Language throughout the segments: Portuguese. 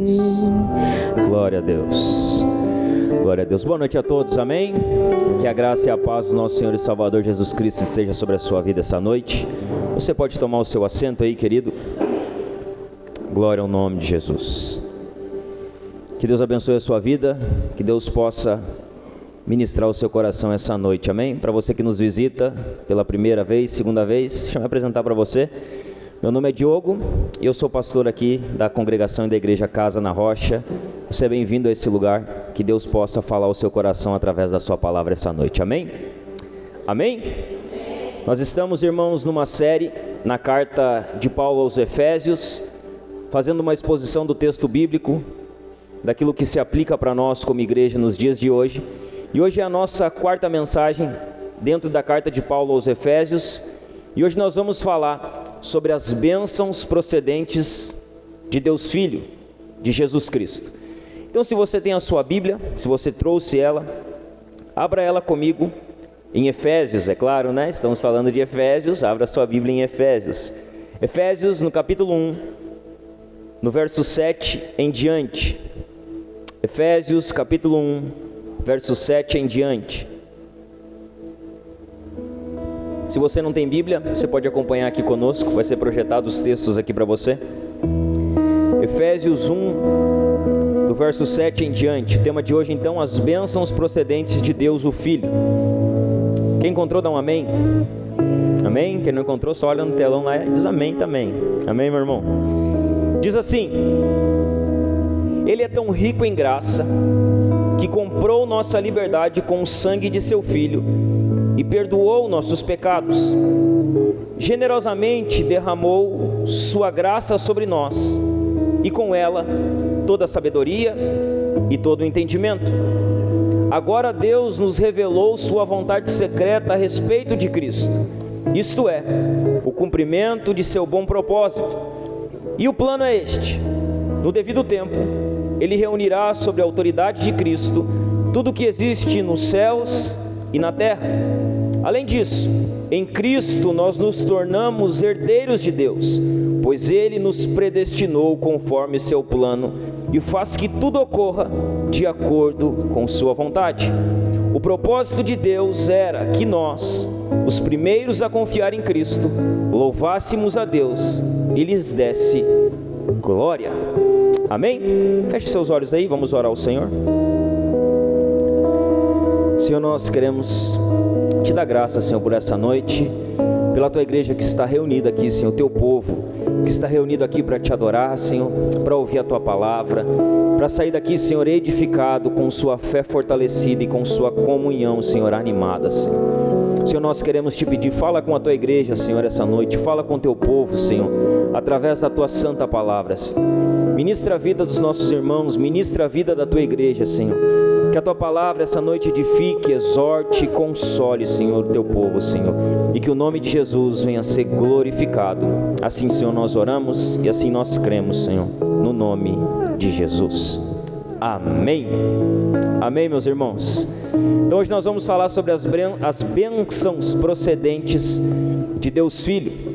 Deus. Glória a Deus. Glória a Deus. Boa noite a todos, amém? Que a graça e a paz do nosso Senhor e Salvador Jesus Cristo esteja sobre a sua vida essa noite. Você pode tomar o seu assento aí, querido. Glória ao nome de Jesus. Que Deus abençoe a sua vida, que Deus possa ministrar o seu coração essa noite, amém? Para você que nos visita pela primeira vez, segunda vez, deixa eu me apresentar para você. Meu nome é Diogo e eu sou pastor aqui da congregação e da igreja Casa na Rocha. Você é bem-vindo a esse lugar, que Deus possa falar ao seu coração através da sua palavra essa noite, amém? Amém? Nós estamos, irmãos, numa série na carta de Paulo aos Efésios, fazendo uma exposição do texto bíblico, daquilo que se aplica para nós como igreja nos dias de hoje. E hoje é a nossa quarta mensagem dentro da carta de Paulo aos Efésios. E hoje nós vamos falar sobre as bênçãos procedentes de Deus Filho, de Jesus Cristo. Então, se você tem a sua Bíblia, se você trouxe ela, abra ela comigo em Efésios, é claro, né? Estamos falando de Efésios, abra a sua Bíblia em Efésios. Efésios, no capítulo 1, no verso 7 em diante. Efésios, capítulo 1, verso 7 em diante. Se você não tem Bíblia, você pode acompanhar aqui conosco, vai ser projetado os textos aqui para você. Efésios 1, do verso 7 em diante. O tema de hoje, então, as bênçãos procedentes de Deus, o Filho. Quem encontrou, dá um amém. Amém? Quem não encontrou, só olha no telão lá e diz amém também. Amém, meu irmão? Diz assim: Ele é tão rico em graça, que comprou nossa liberdade com o sangue de seu Filho, e perdoou nossos pecados. Generosamente derramou sua graça sobre nós, e com ela toda a sabedoria e todo o entendimento. Agora Deus nos revelou sua vontade secreta a respeito de Cristo, isto é, o cumprimento de seu bom propósito. E o plano é este: no devido tempo, Ele reunirá sobre a autoridade de Cristo tudo o que existe nos céus e na terra. Além disso, em Cristo nós nos tornamos herdeiros de Deus, pois Ele nos predestinou conforme seu plano e faz que tudo ocorra de acordo com sua vontade. O propósito de Deus era que nós, os primeiros a confiar em Cristo, louvássemos a Deus e lhes desse glória. Amém? Feche seus olhos aí, vamos orar ao Senhor. Senhor, nós queremos te dar graça, Senhor, por essa noite, pela tua igreja que está reunida aqui, Senhor, o teu povo que está reunido aqui para te adorar, Senhor, para ouvir a tua palavra, para sair daqui, Senhor, edificado, com sua fé fortalecida e com sua comunhão, Senhor, animada, Senhor. Senhor, nós queremos te pedir, fala com a tua igreja, Senhor, essa noite, fala com o teu povo, Senhor, através da tua santa palavra, Senhor. Ministra a vida dos nossos irmãos, ministra a vida da tua igreja, Senhor. Que a tua palavra essa noite edifique, exorte e console, Senhor, o teu povo, Senhor. E que o nome de Jesus venha a ser glorificado. Assim, Senhor, nós oramos e assim nós cremos, Senhor, no nome de Jesus. Amém. Amém, meus irmãos. Então hoje nós vamos falar sobre as bênçãos procedentes de Deus Filho.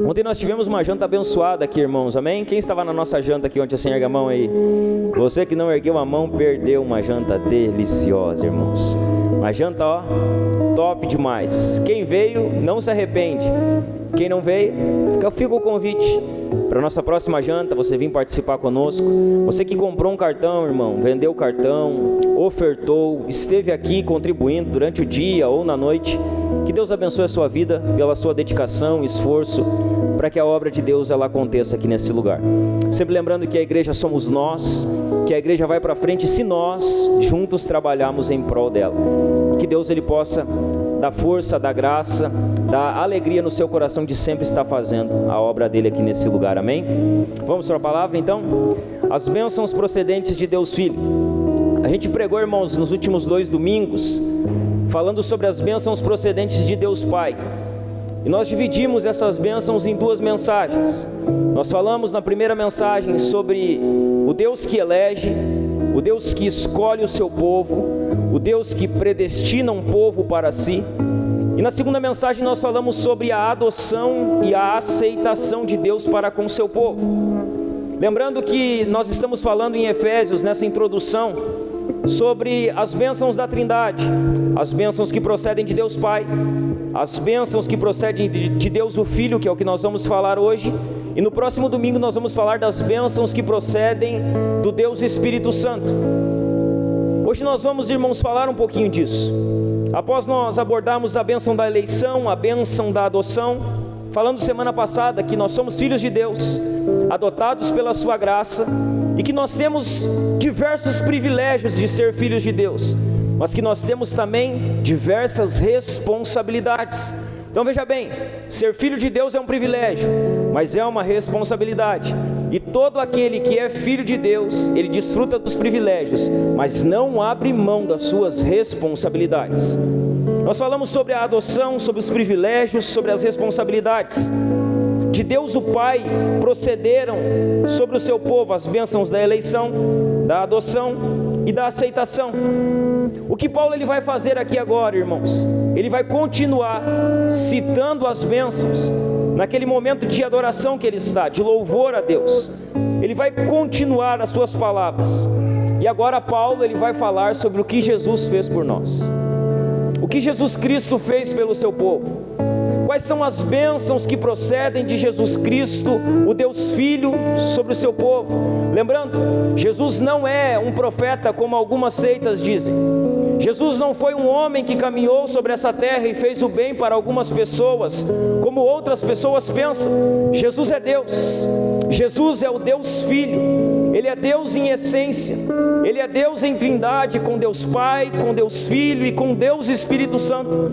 Ontem nós tivemos uma janta abençoada aqui, irmãos, amém? Quem estava na nossa janta aqui ontem, assim, erga a mão aí. Você que não ergueu a mão, perdeu uma janta deliciosa, irmãos. Uma janta, ó, top demais. Quem veio, não se arrepende. Quem não veio, fica o convite para a nossa próxima janta, você vir participar conosco. Você que comprou um cartão, irmão, vendeu o cartão, ofertou, esteve aqui contribuindo durante o dia ou na noite, que Deus abençoe a sua vida pela sua dedicação e esforço para que a obra de Deus ela aconteça aqui nesse lugar. Sempre lembrando que a igreja somos nós, que a igreja vai para frente se nós juntos trabalharmos em prol dela. Que Deus ele possa dar força, dar graça, dar alegria no seu coração de sempre estar fazendo a obra dele aqui nesse lugar, amém? Vamos para a palavra então? As bênçãos procedentes de Deus Filho. A gente pregou, irmãos, nos últimos 2 domingos, falando sobre as bênçãos procedentes de Deus Pai. E nós dividimos essas bênçãos em 2 mensagens. Nós falamos na primeira mensagem sobre o Deus que elege, o Deus que escolhe o seu povo, o Deus que predestina um povo para si. E na segunda mensagem nós falamos sobre a adoção e a aceitação de Deus para com o seu povo. Lembrando que nós estamos falando em Efésios, nessa introdução, sobre as bênçãos da Trindade, as bênçãos que procedem de Deus Pai, as bênçãos que procedem de Deus o Filho, que é o que nós vamos falar hoje, e no próximo domingo nós vamos falar das bênçãos que procedem do Deus Espírito Santo. Hoje nós vamos, irmãos, falar um pouquinho disso. Após nós abordarmos a bênção da eleição, a bênção da adoção, falando semana passada que nós somos filhos de Deus, adotados pela sua graça, e que nós temos diversos privilégios de ser filhos de Deus, mas que nós temos também diversas responsabilidades. Então veja bem, ser filho de Deus é um privilégio, mas é uma responsabilidade. E todo aquele que é filho de Deus, ele desfruta dos privilégios, mas não abre mão das suas responsabilidades. Nós falamos sobre a adoção, sobre os privilégios, sobre as responsabilidades. De Deus o Pai procederam sobre o seu povo as bênçãos da eleição, da adoção e da aceitação. O que Paulo ele vai fazer aqui agora, irmãos? Ele vai continuar citando as bênçãos naquele momento de adoração que ele está, de louvor a Deus. Ele vai continuar as suas palavras. E agora Paulo ele vai falar sobre o que Jesus fez por nós. O que Jesus Cristo fez pelo seu povo. Quais são as bênçãos que procedem de Jesus Cristo, o Deus Filho, sobre o seu povo? Lembrando, Jesus não é um profeta como algumas seitas dizem. Jesus não foi um homem que caminhou sobre essa terra e fez o bem para algumas pessoas, como outras pessoas pensam. Jesus é Deus. Jesus é o Deus Filho. Ele é Deus em essência. Ele é Deus em trindade, com Deus Pai, com Deus Filho e com Deus Espírito Santo.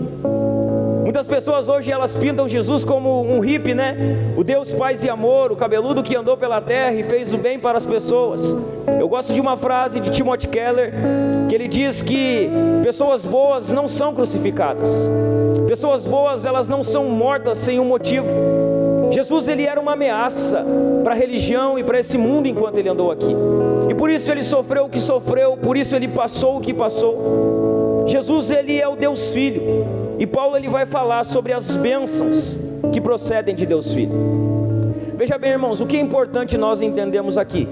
Muitas pessoas hoje elas pintam Jesus como um hippie, né? O Deus paz e amor, o cabeludo que andou pela terra e fez o bem para as pessoas. Eu gosto de uma frase de Timothy Keller, que ele diz que pessoas boas não são crucificadas. Pessoas boas, elas não são mortas sem um motivo. Jesus ele era uma ameaça para a religião e para esse mundo enquanto ele andou aqui. E por isso ele sofreu o que sofreu, por isso ele passou o que passou. Jesus ele é o Deus Filho. E Paulo ele vai falar sobre as bênçãos que procedem de Deus Filho. Veja bem, irmãos, o que é importante nós entendermos aqui.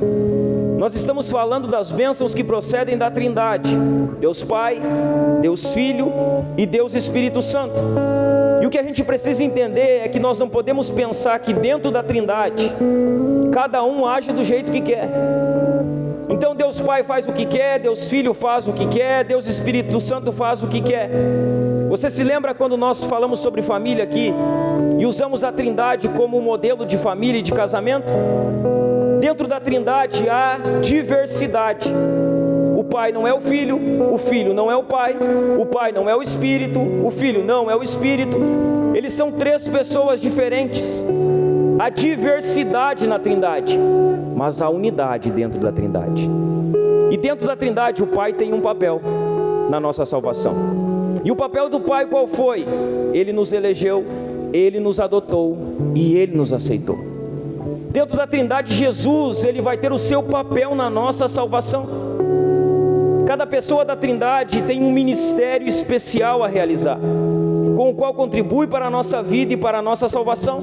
Nós estamos falando das bênçãos que procedem da Trindade, Deus Pai, Deus Filho e Deus Espírito Santo. E o que a gente precisa entender é que nós não podemos pensar que dentro da Trindade, cada um age do jeito que quer. Então Deus Pai faz o que quer, Deus Filho faz o que quer, Deus Espírito Santo faz o que quer. Você se lembra quando nós falamos sobre família aqui e usamos a Trindade como modelo de família e de casamento? Dentro da Trindade há diversidade. O Pai não é o Filho não é o Pai não é o Espírito, o Filho não é o Espírito. Eles são três pessoas diferentes. Há diversidade na Trindade, mas há unidade dentro da Trindade. E dentro da Trindade o Pai tem um papel na nossa salvação. E o papel do Pai qual foi? Ele nos elegeu, Ele nos adotou e Ele nos aceitou. Dentro da Trindade, Jesus, Ele vai ter o seu papel na nossa salvação. Cada pessoa da Trindade tem um ministério especial a realizar, com o qual contribui para a nossa vida e para a nossa salvação.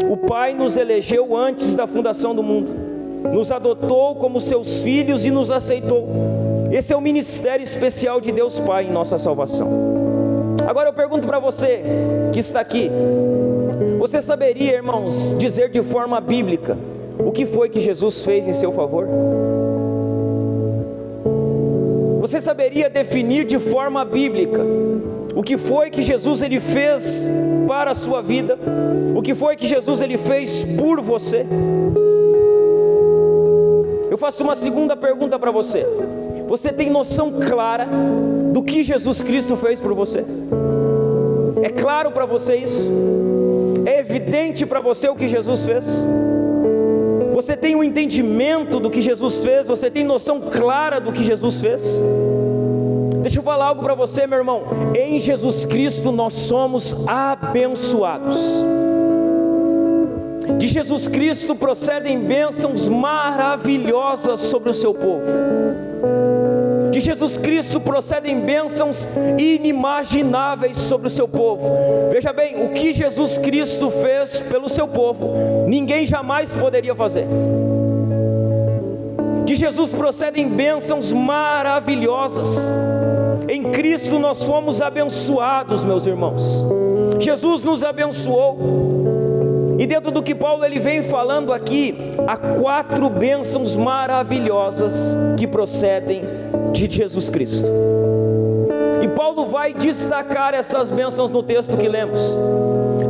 O Pai nos elegeu antes da fundação do mundo, nos adotou como seus filhos e nos aceitou. Esse é o ministério especial de Deus Pai em nossa salvação. Agora eu pergunto para você que está aqui, você saberia, irmãos, dizer de forma bíblica o que foi que Jesus fez em seu favor? Você saberia definir de forma bíblica o que foi que Jesus ele fez para a sua vida? O que foi que Jesus ele fez por você? Eu faço uma segunda pergunta para você. Você tem noção clara do que Jesus Cristo fez por você? É claro para você isso? É evidente para você o que Jesus fez? Você tem um entendimento do que Jesus fez? Você tem noção clara do que Jesus fez? Deixa eu falar algo para você, meu irmão. Em Jesus Cristo nós somos abençoados. De Jesus Cristo procedem bênçãos maravilhosas sobre o seu povo. De Jesus Cristo procedem bênçãos inimagináveis sobre o seu povo. Veja bem, o que Jesus Cristo fez pelo seu povo, ninguém jamais poderia fazer. De Jesus procedem bênçãos maravilhosas. Em Cristo nós fomos abençoados, meus irmãos. Jesus nos abençoou. E dentro do que Paulo ele vem falando aqui, há 4 bênçãos maravilhosas que procedem de Jesus Cristo. E Paulo vai destacar essas bênçãos no texto que lemos.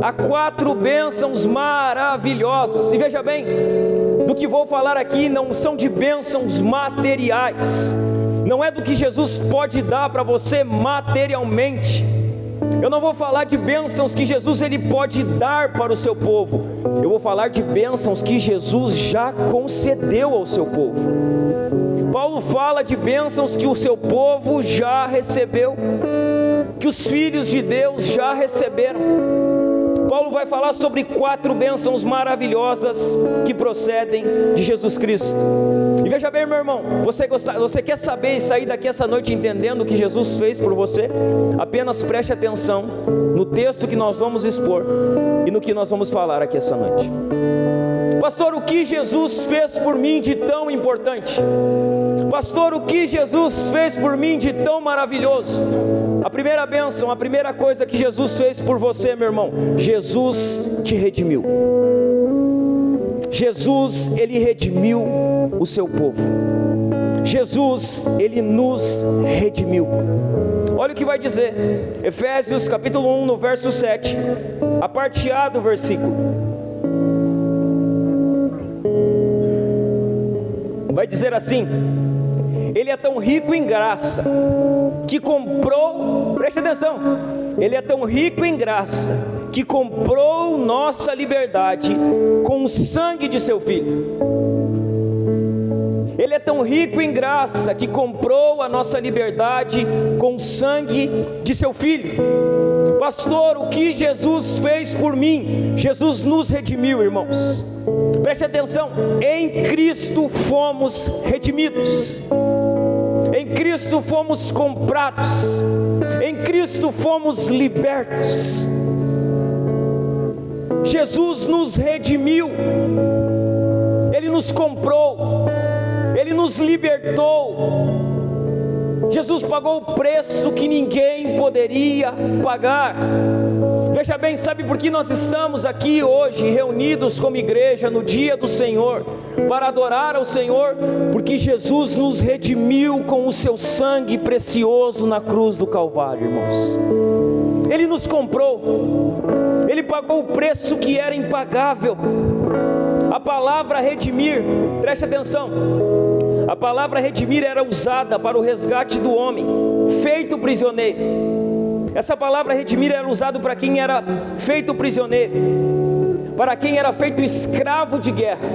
Há 4 bênçãos maravilhosas. E veja bem, do que vou falar aqui não são de bênçãos materiais. Não é do que Jesus pode dar para você materialmente. Eu não vou falar de bênçãos que Jesus ele pode dar para o seu povo. Eu vou falar de bênçãos que Jesus já concedeu ao seu povo. Paulo fala de bênçãos que o seu povo já recebeu, que os filhos de Deus já receberam. Paulo vai falar sobre 4 bênçãos maravilhosas que procedem de Jesus Cristo. E veja bem, meu irmão, você quer saber e sair daqui essa noite entendendo o que Jesus fez por você? Apenas preste atenção no texto que nós vamos expor e no que nós vamos falar aqui essa noite. Pastor, o que Jesus fez por mim de tão importante? Pastor, o que Jesus fez por mim de tão maravilhoso? A primeira bênção, a primeira coisa que Jesus fez por você, meu irmão, Jesus te redimiu. Jesus, ele redimiu o seu povo. Jesus, ele nos redimiu. Olha o que vai dizer, Efésios capítulo 1, no verso 7, a parte A do versículo. Vai dizer assim: ele é tão rico em graça, que comprou, preste atenção, ele é tão rico em graça, que comprou nossa liberdade com o sangue de seu Filho. Ele é tão rico em graça, que comprou a nossa liberdade com o sangue de seu Filho. Pastor, o que Jesus fez por mim? Jesus nos redimiu, irmãos. Preste atenção, em Cristo fomos redimidos. Em Cristo fomos comprados. Em Cristo fomos libertos. Jesus nos redimiu. Ele nos comprou. Ele nos libertou. Jesus pagou o preço que ninguém poderia pagar. Veja bem, sabe por que nós estamos aqui hoje reunidos como igreja no dia do Senhor, para adorar ao Senhor? Porque Jesus nos redimiu com o seu sangue precioso na cruz do Calvário, irmãos. Ele nos comprou. Ele pagou o preço que era impagável. A palavra redimir, preste atenção, a palavra redimir era usada para o resgate do homem feito prisioneiro. Essa palavra redimir era usada para quem era feito prisioneiro, para quem era feito escravo de guerra.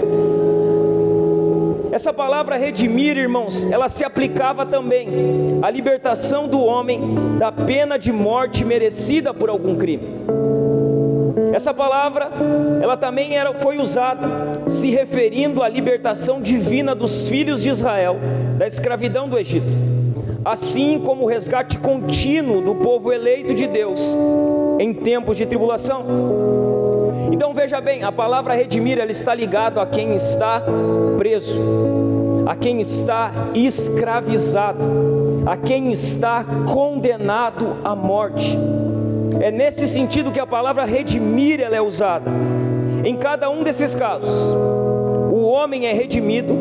Essa palavra redimir, irmãos, ela se aplicava também à libertação do homem da pena de morte merecida por algum crime. Essa palavra, ela também foi usada se referindo à libertação divina dos filhos de Israel da escravidão do Egito, assim como o resgate contínuo do povo eleito de Deus em tempos de tribulação. Então veja bem, a palavra redimir, ela está ligada a quem está preso, a quem está escravizado, a quem está condenado à morte. É nesse sentido que a palavra redimir ela é usada. Em cada um desses casos, o homem é redimido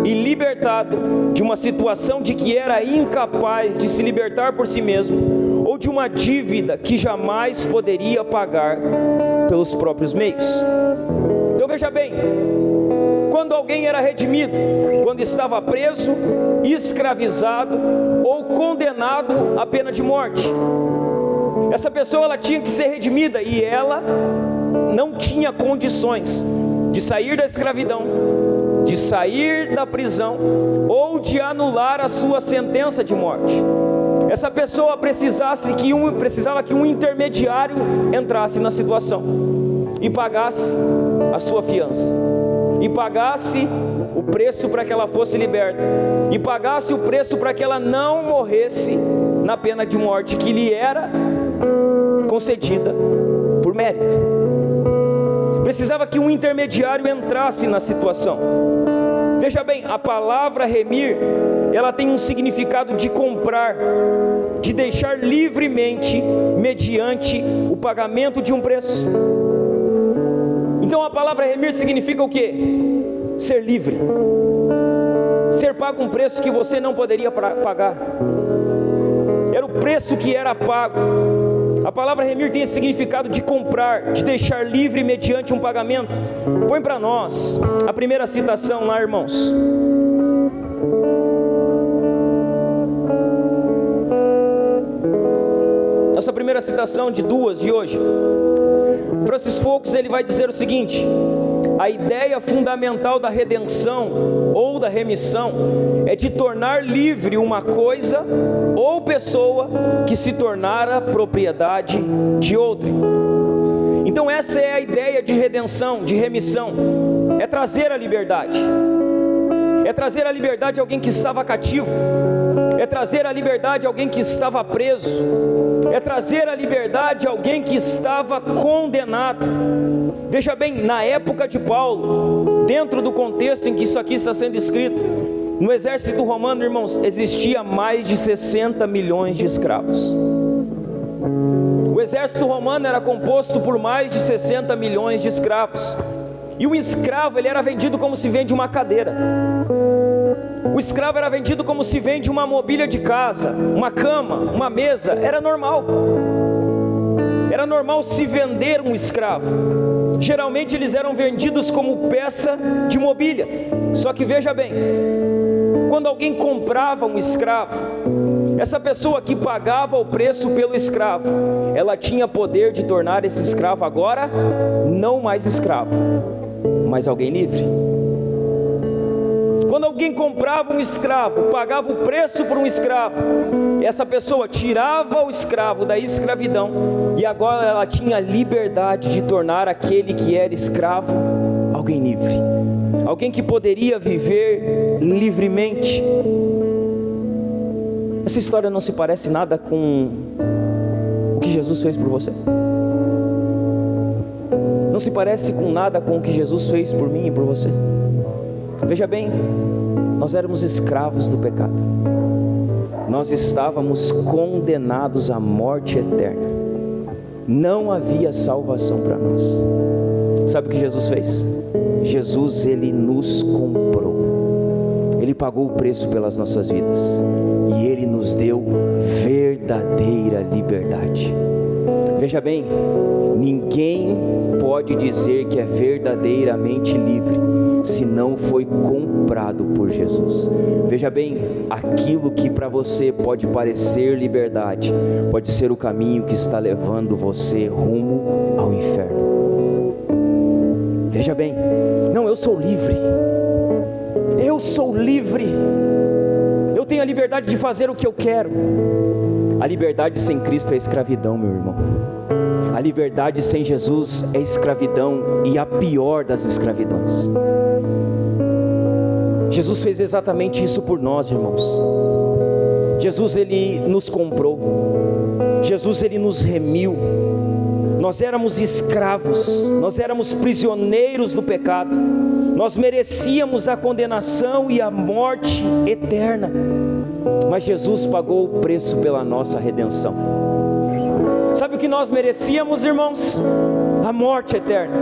e libertado de uma situação de que era incapaz de se libertar por si mesmo, ou de uma dívida que jamais poderia pagar pelos próprios meios. Então veja bem, quando alguém era redimido, quando estava preso, escravizado ou condenado à pena de morte. Essa pessoa ela tinha que ser redimida e ela não tinha condições de sair da escravidão, de sair da prisão ou de anular a sua sentença de morte. Essa pessoa precisava que um intermediário entrasse na situação e pagasse a sua fiança, e pagasse o preço para que ela fosse liberta, e pagasse o preço para que ela não morresse na pena de morte que lhe era concedida por mérito. Precisava que um intermediário entrasse na situação. Veja bem, a palavra remir, ela tem um significado de comprar, de deixar livremente, mediante o pagamento de um preço. Então a palavra remir significa o quê? Ser livre, ser pago um preço que você não poderia pagar, era o preço que era pago. A palavra remir tem esse significado de comprar, de deixar livre mediante um pagamento. Põe para nós a primeira citação lá, irmãos. Essa primeira citação de duas de hoje. Francis Foucault, ele vai dizer o seguinte: a ideia fundamental da redenção ou da remissão é de tornar livre uma coisa ou pessoa que se tornara propriedade de outrem. Então essa é a ideia de redenção, de remissão, é trazer a liberdade. É trazer a liberdade a alguém que estava cativo, é trazer a liberdade a alguém que estava preso, é trazer a liberdade a alguém que estava condenado. Veja bem, na época de Paulo, dentro do contexto em que isso aqui está sendo escrito, no exército romano, irmãos, existia mais de 60 milhões de escravos. O exército romano era composto por mais de 60 milhões de escravos. E o escravo, ele era vendido como se vende uma cadeira. O escravo era vendido como se vende uma mobília de casa, uma cama, uma mesa. Era normal. Era normal se vender um escravo. Geralmente eles eram vendidos como peça de mobília. Só que veja bem, quando alguém comprava um escravo, essa pessoa que pagava o preço pelo escravo, ela tinha poder de tornar esse escravo agora não mais escravo, mas alguém livre. Quando alguém comprava um escravo, pagava o preço por um escravo, essa pessoa tirava o escravo da escravidão e agora ela tinha liberdade de tornar aquele que era escravo alguém livre, alguém que poderia viver livremente. Essa história não se parece nada com o que Jesus fez por você? Não se parece com nada com o que Jesus fez por mim e por você? Veja bem, nós éramos escravos do pecado, nós estávamos condenados à morte eterna, não havia salvação para nós. Sabe o que Jesus fez? Jesus, ele nos comprou, ele pagou o preço pelas nossas vidas e ele nos deu verdadeira liberdade. Veja bem, ninguém pode dizer que é verdadeiramente livre se não foi comprado por Jesus. Veja bem, aquilo que para você pode parecer liberdade, pode ser o caminho que está levando você rumo ao inferno. Veja bem, não, eu sou livre, eu sou livre, eu tenho a liberdade de fazer o que eu quero. A liberdade sem Cristo é escravidão, meu irmão. A liberdade sem Jesus é escravidão, e a pior das escravidões. Jesus fez exatamente isso por nós, irmãos. Jesus, ele nos comprou. Jesus, ele nos remiu. Nós éramos escravos, nós éramos prisioneiros do pecado, nós merecíamos a condenação e a morte eterna, mas Jesus pagou o preço pela nossa redenção. Sabe o que nós merecíamos, irmãos? A morte eterna.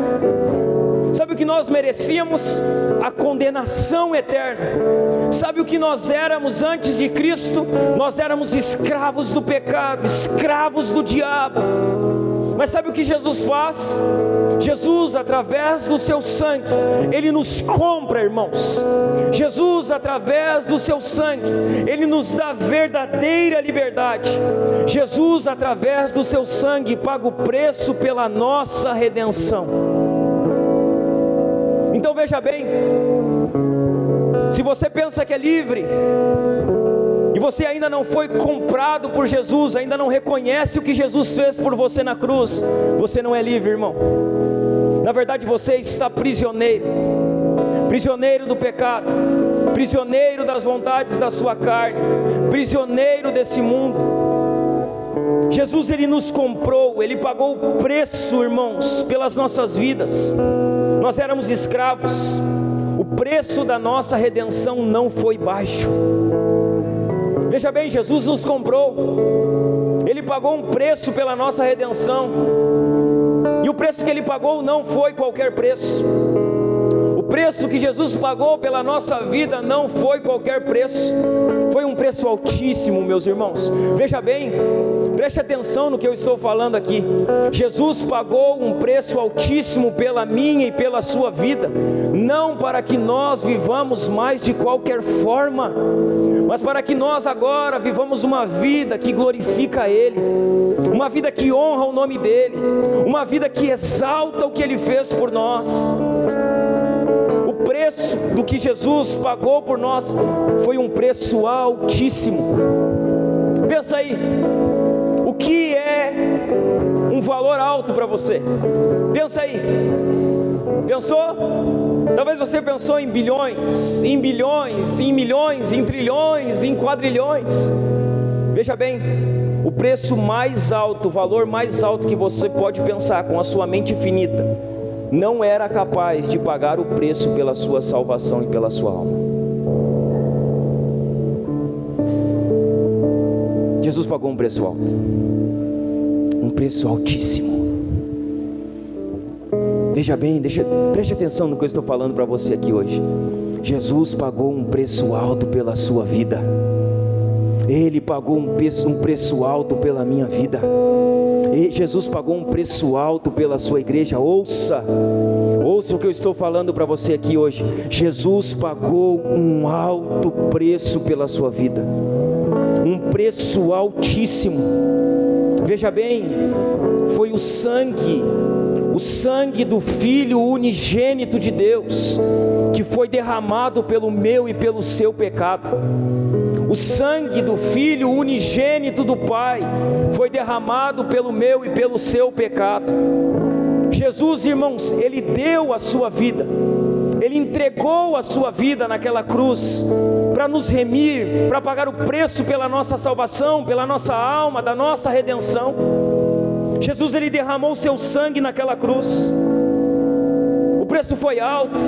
Sabe o que nós merecíamos? A condenação eterna. Sabe o que nós éramos antes de Cristo? Nós éramos escravos do pecado, escravos do diabo. Mas sabe o que Jesus faz? Jesus, através do seu sangue, ele nos compra, irmãos. Jesus, através do seu sangue, ele nos dá verdadeira liberdade. Jesus, através do seu sangue, paga o preço pela nossa redenção. Então veja bem, se você pensa que é livre, e você ainda não foi comprado por Jesus, ainda não reconhece o que Jesus fez por você na cruz, você não é livre, irmão. Na verdade você está prisioneiro, prisioneiro do pecado, prisioneiro das vontades da sua carne, prisioneiro desse mundo. Jesus, ele nos comprou, ele pagou o preço, irmãos, pelas nossas vidas. Nós éramos escravos. preço da nossa redenção não foi baixo. Veja bem, Jesus nos comprou, Ele pagou um preço pela nossa redenção, e o preço que Ele pagou não foi qualquer preço. O preço que Jesus pagou pela nossa vida não foi qualquer preço, foi um preço altíssimo, meus irmãos. Veja bem, preste atenção no que eu estou falando aqui. Jesus pagou um preço altíssimo pela minha e pela sua vida, não para que nós vivamos mais de qualquer forma, mas para que nós agora vivamos uma vida que glorifica a Ele, uma vida que honra o nome dEle, uma vida que exalta o que Ele fez por nós. O preço do que Jesus pagou por nós foi um preço altíssimo. Pensa aí, o que é um valor alto para você? Pensa aí, pensou? Talvez você pensou em bilhões, em bilhões, em milhões, em trilhões, em quadrilhões. Veja bem, o preço mais alto, o valor mais alto que você pode pensar com a sua mente finita, não era capaz de pagar o preço pela sua salvação e pela sua alma. Jesus pagou um preço alto, um preço altíssimo. Veja bem, preste atenção no que eu estou falando para você aqui hoje. Jesus pagou um preço alto pela sua vida. Ele pagou um preço alto pela minha vida. Jesus pagou um preço alto pela sua igreja. Ouça o que eu estou falando para você aqui hoje. Jesus pagou um alto preço pela sua vida, um preço altíssimo. Veja bem, foi o sangue do Filho unigênito de Deus, que foi derramado pelo meu e pelo seu pecado. O sangue do Filho unigênito do Pai foi derramado pelo meu e pelo seu pecado. Jesus, irmãos, Ele deu a sua vida, Ele entregou a sua vida naquela cruz, para nos remir, para pagar o preço pela nossa salvação, pela nossa alma, da nossa redenção. Jesus, Ele derramou o seu sangue naquela cruz. O preço foi alto.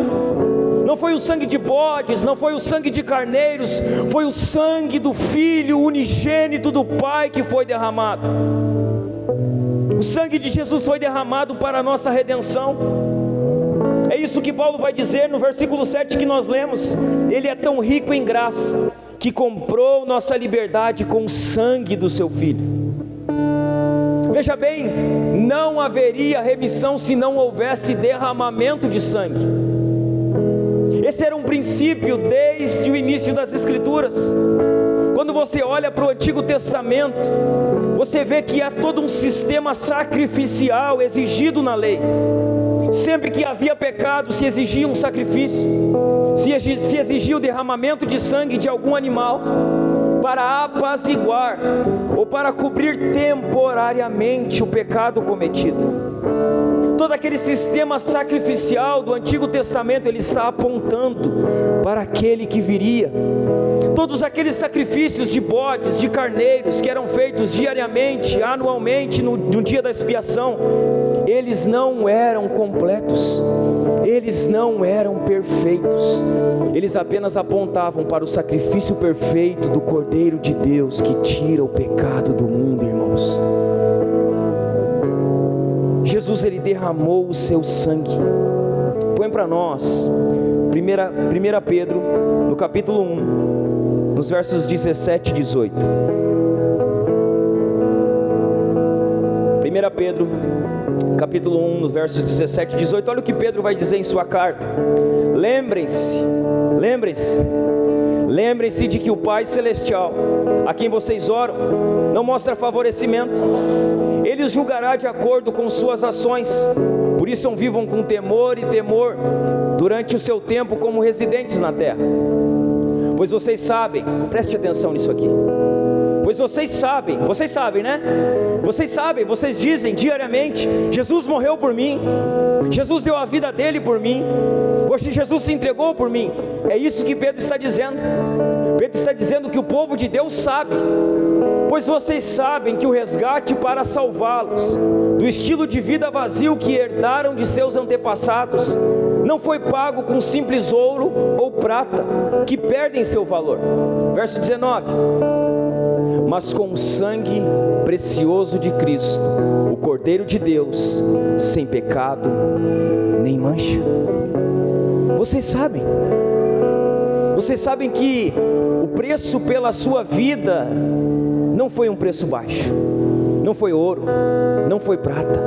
Não foi o sangue de bodes, não foi o sangue de carneiros, foi o sangue do Filho unigênito do Pai que foi derramado. O sangue de Jesus foi derramado para a nossa redenção. É isso que Paulo vai dizer no versículo 7 que nós lemos. Ele é tão rico em graça, que comprou nossa liberdade com o sangue do seu Filho. Veja bem, não haveria remissão se não houvesse derramamento de sangue. Esse era um princípio desde o início das Escrituras. Quando você olha para o Antigo Testamento, você vê que há todo um sistema sacrificial exigido na lei. Sempre que havia pecado, se exigia um sacrifício, se exigia o derramamento de sangue de algum animal, para apaziguar ou para cobrir temporariamente o pecado cometido. Todo aquele sistema sacrificial do Antigo Testamento, ele está apontando para aquele que viria. Todos aqueles sacrifícios de bodes, de carneiros, que eram feitos diariamente, anualmente, no dia da expiação, eles não eram completos, eles não eram perfeitos, eles apenas apontavam para o sacrifício perfeito do Cordeiro de Deus, que tira o pecado do mundo, irmãos. Jesus, Ele derramou o seu sangue. Põe para nós 1 Pedro, no capítulo 1, nos versos 17 e 18. 1 Pedro, capítulo 1, nos versos 17 e 18. Olha o que Pedro vai dizer em sua carta. Lembrem-se de que o Pai Celestial, a quem vocês oram, não mostra favorecimento. Ele os julgará de acordo com suas ações. Por isso vivam com temor e temor durante o seu tempo como residentes na terra. Pois vocês sabem, preste atenção nisso aqui. Pois vocês sabem, né? Vocês dizem diariamente: Jesus morreu por mim, Jesus deu a vida dele por mim, hoje Jesus se entregou por mim. É isso que Pedro está dizendo. Pedro está dizendo que o povo de Deus sabe, pois vocês sabem que o resgate para salvá-los do estilo de vida vazio que herdaram de seus antepassados não foi pago com simples ouro ou prata, que perdem seu valor. Verso 19: mas com o sangue precioso de Cristo, o Cordeiro de Deus, sem pecado nem mancha. Vocês sabem que o preço pela sua vida não foi um preço baixo, não foi ouro, não foi prata,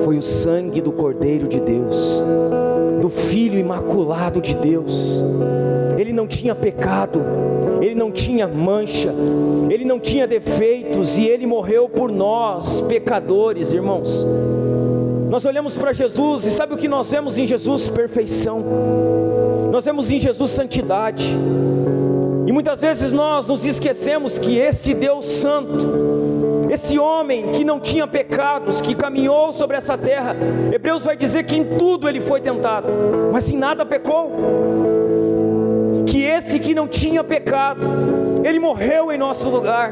foi o sangue do Cordeiro de Deus, do Filho imaculado de Deus. Ele não tinha pecado, ele não tinha mancha, ele não tinha defeitos, e ele morreu por nós, pecadores, irmãos. Nós olhamos para Jesus e sabe o que nós vemos em Jesus? Perfeição. Nós vemos em Jesus santidade. E muitas vezes nós nos esquecemos que esse Deus santo, esse homem que não tinha pecados, que caminhou sobre essa terra, Hebreus vai dizer que em tudo ele foi tentado, mas em nada pecou. Que esse que não tinha pecado, ele morreu em nosso lugar,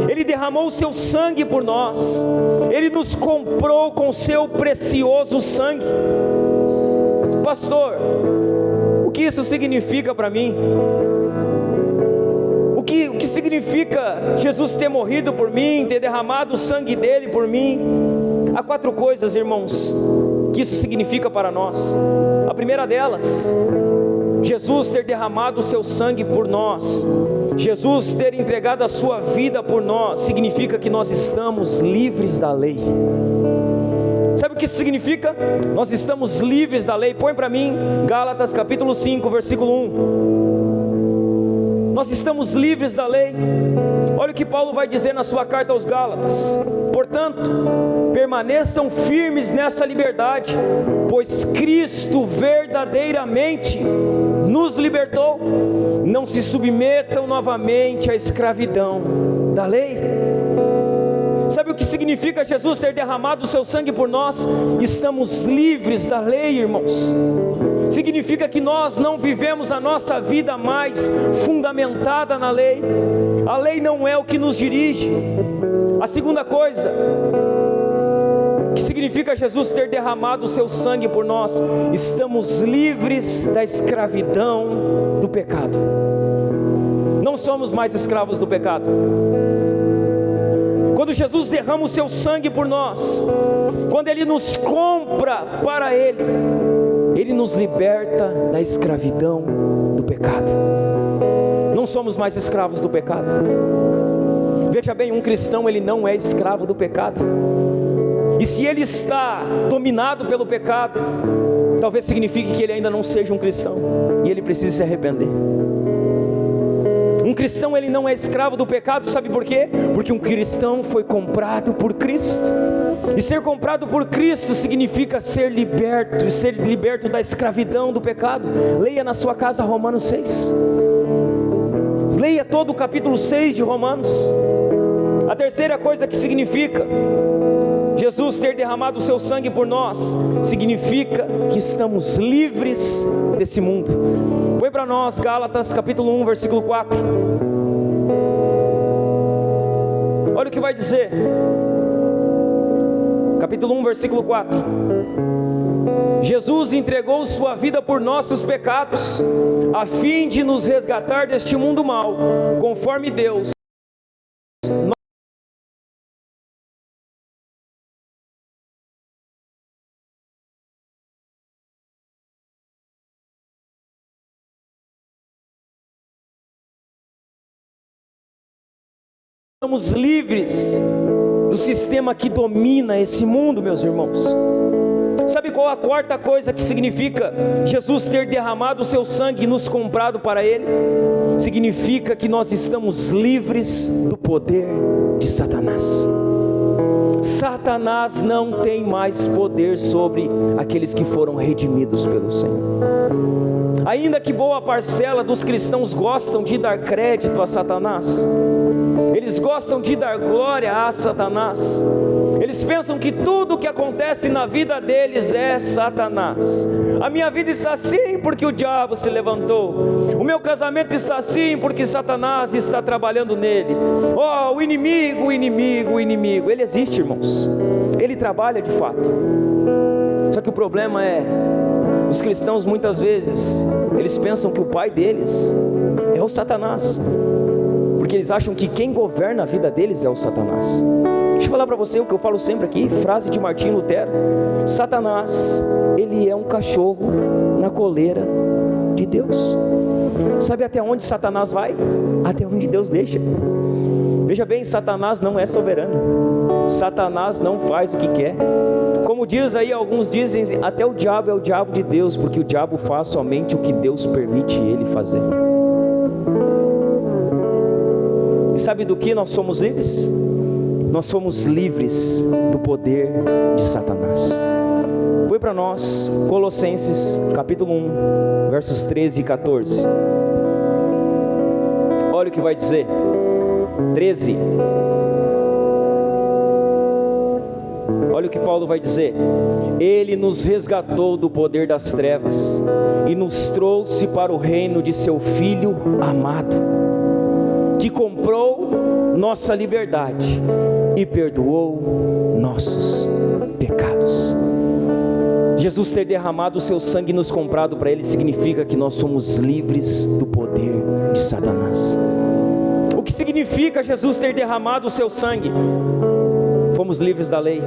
ele derramou o seu sangue por nós, ele nos comprou com o seu precioso sangue. Pastor, o que isso significa para mim? O que significa Jesus ter morrido por mim, ter derramado o sangue dele por mim? Há 4 coisas, irmãos, que isso significa para nós. A primeira delas, Jesus ter derramado o seu sangue por nós, Jesus ter entregado a sua vida por nós, significa que nós estamos livres da lei. Sabe o que isso significa? Nós estamos livres da lei. Põe para mim Gálatas capítulo 5, versículo 1. Nós estamos livres da lei. Olha o que Paulo vai dizer na sua carta aos Gálatas: portanto, permaneçam firmes nessa liberdade, pois Cristo verdadeiramente nos libertou. Não se submetam novamente à escravidão da lei. Sabe o que significa Jesus ter derramado o seu sangue por nós? Estamos livres da lei, irmãos. Significa que nós não vivemos a nossa vida mais fundamentada na lei. A lei não é o que nos dirige. A segunda coisa que significa Jesus ter derramado o seu sangue por nós: estamos livres da escravidão do pecado. Não somos mais escravos do pecado. Quando Jesus derrama o seu sangue por nós, quando Ele nos compra para Ele, Ele nos liberta da escravidão do pecado. Não somos mais escravos do pecado. Veja bem, um cristão, ele não é escravo do pecado. E se ele está dominado pelo pecado, talvez signifique que ele ainda não seja um cristão, e ele precisa se arrepender. Um cristão, ele não é escravo do pecado, sabe por quê? Porque um cristão foi comprado por Cristo. E ser comprado por Cristo significa ser liberto, e ser liberto da escravidão do pecado. Leia na sua casa Romanos 6. Leia todo o capítulo 6 de Romanos. A terceira coisa que significa Jesus ter derramado o seu sangue por nós, significa que estamos livres desse mundo. Põe para nós Gálatas capítulo 1, versículo 4. Olha o que vai dizer. Capítulo 1, versículo 4. Jesus entregou sua vida por nossos pecados, a fim de nos resgatar deste mundo mau, conforme Deus estamos livres do sistema que domina esse mundo, meus irmãos. Sabe qual a quarta coisa que significa Jesus ter derramado o seu sangue e nos comprado para Ele? Significa que nós estamos livres do poder de Satanás. Satanás não tem mais poder sobre aqueles que foram redimidos pelo Senhor. Ainda que boa parcela dos cristãos gostam de dar crédito a Satanás, eles gostam de dar glória a Satanás, eles pensam que tudo que acontece na vida deles é Satanás. A minha vida está assim porque o diabo se levantou, o meu casamento está assim porque Satanás está trabalhando nele. Oh, o inimigo, ele existe, irmãos, ele trabalha de fato. Só que o problema é Os cristãos muitas vezes, eles pensam que o pai deles é o Satanás, porque eles acham que quem governa a vida deles é o Satanás. Deixa eu falar para você o que eu falo sempre aqui, frase de Martinho Lutero: Satanás, ele é um cachorro na coleira de Deus. Sabe até onde Satanás vai? Até onde Deus deixa. Veja bem, Satanás não é soberano, Satanás não faz o que quer. Como diz aí, alguns dizem, até o diabo é o diabo de Deus, porque o diabo faz somente o que Deus permite ele fazer. E sabe do que nós somos livres? Nós somos livres do poder de Satanás. Foi para nós, Colossenses capítulo 1, versos 13 e 14. Olha o que vai dizer. 13. Olha o que Paulo vai dizer: Ele nos resgatou do poder das trevas e nos trouxe para o reino de seu Filho amado, que comprou nossa liberdade e perdoou nossos pecados. Jesus ter derramado o seu sangue e nos comprado para Ele significa que nós somos livres do poder de Satanás. O que significa Jesus ter derramado o seu sangue? Fomos livres da lei,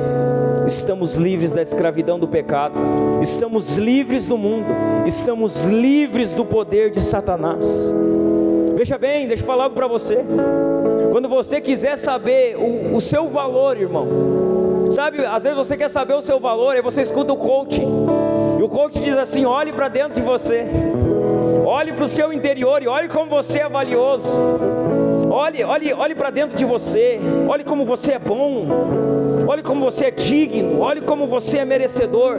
estamos livres da escravidão do pecado, estamos livres do mundo, estamos livres do poder de Satanás. Veja bem, deixa eu falar algo para você. Quando você quiser saber o seu valor, irmão, sabe, às vezes você quer saber o seu valor, aí você escuta o coach, e o coach diz assim: olhe para dentro de você, olhe para o seu interior e olhe como você é valioso. Olhe para dentro de você, olhe como você é bom, olhe como você é digno, olhe como você é merecedor.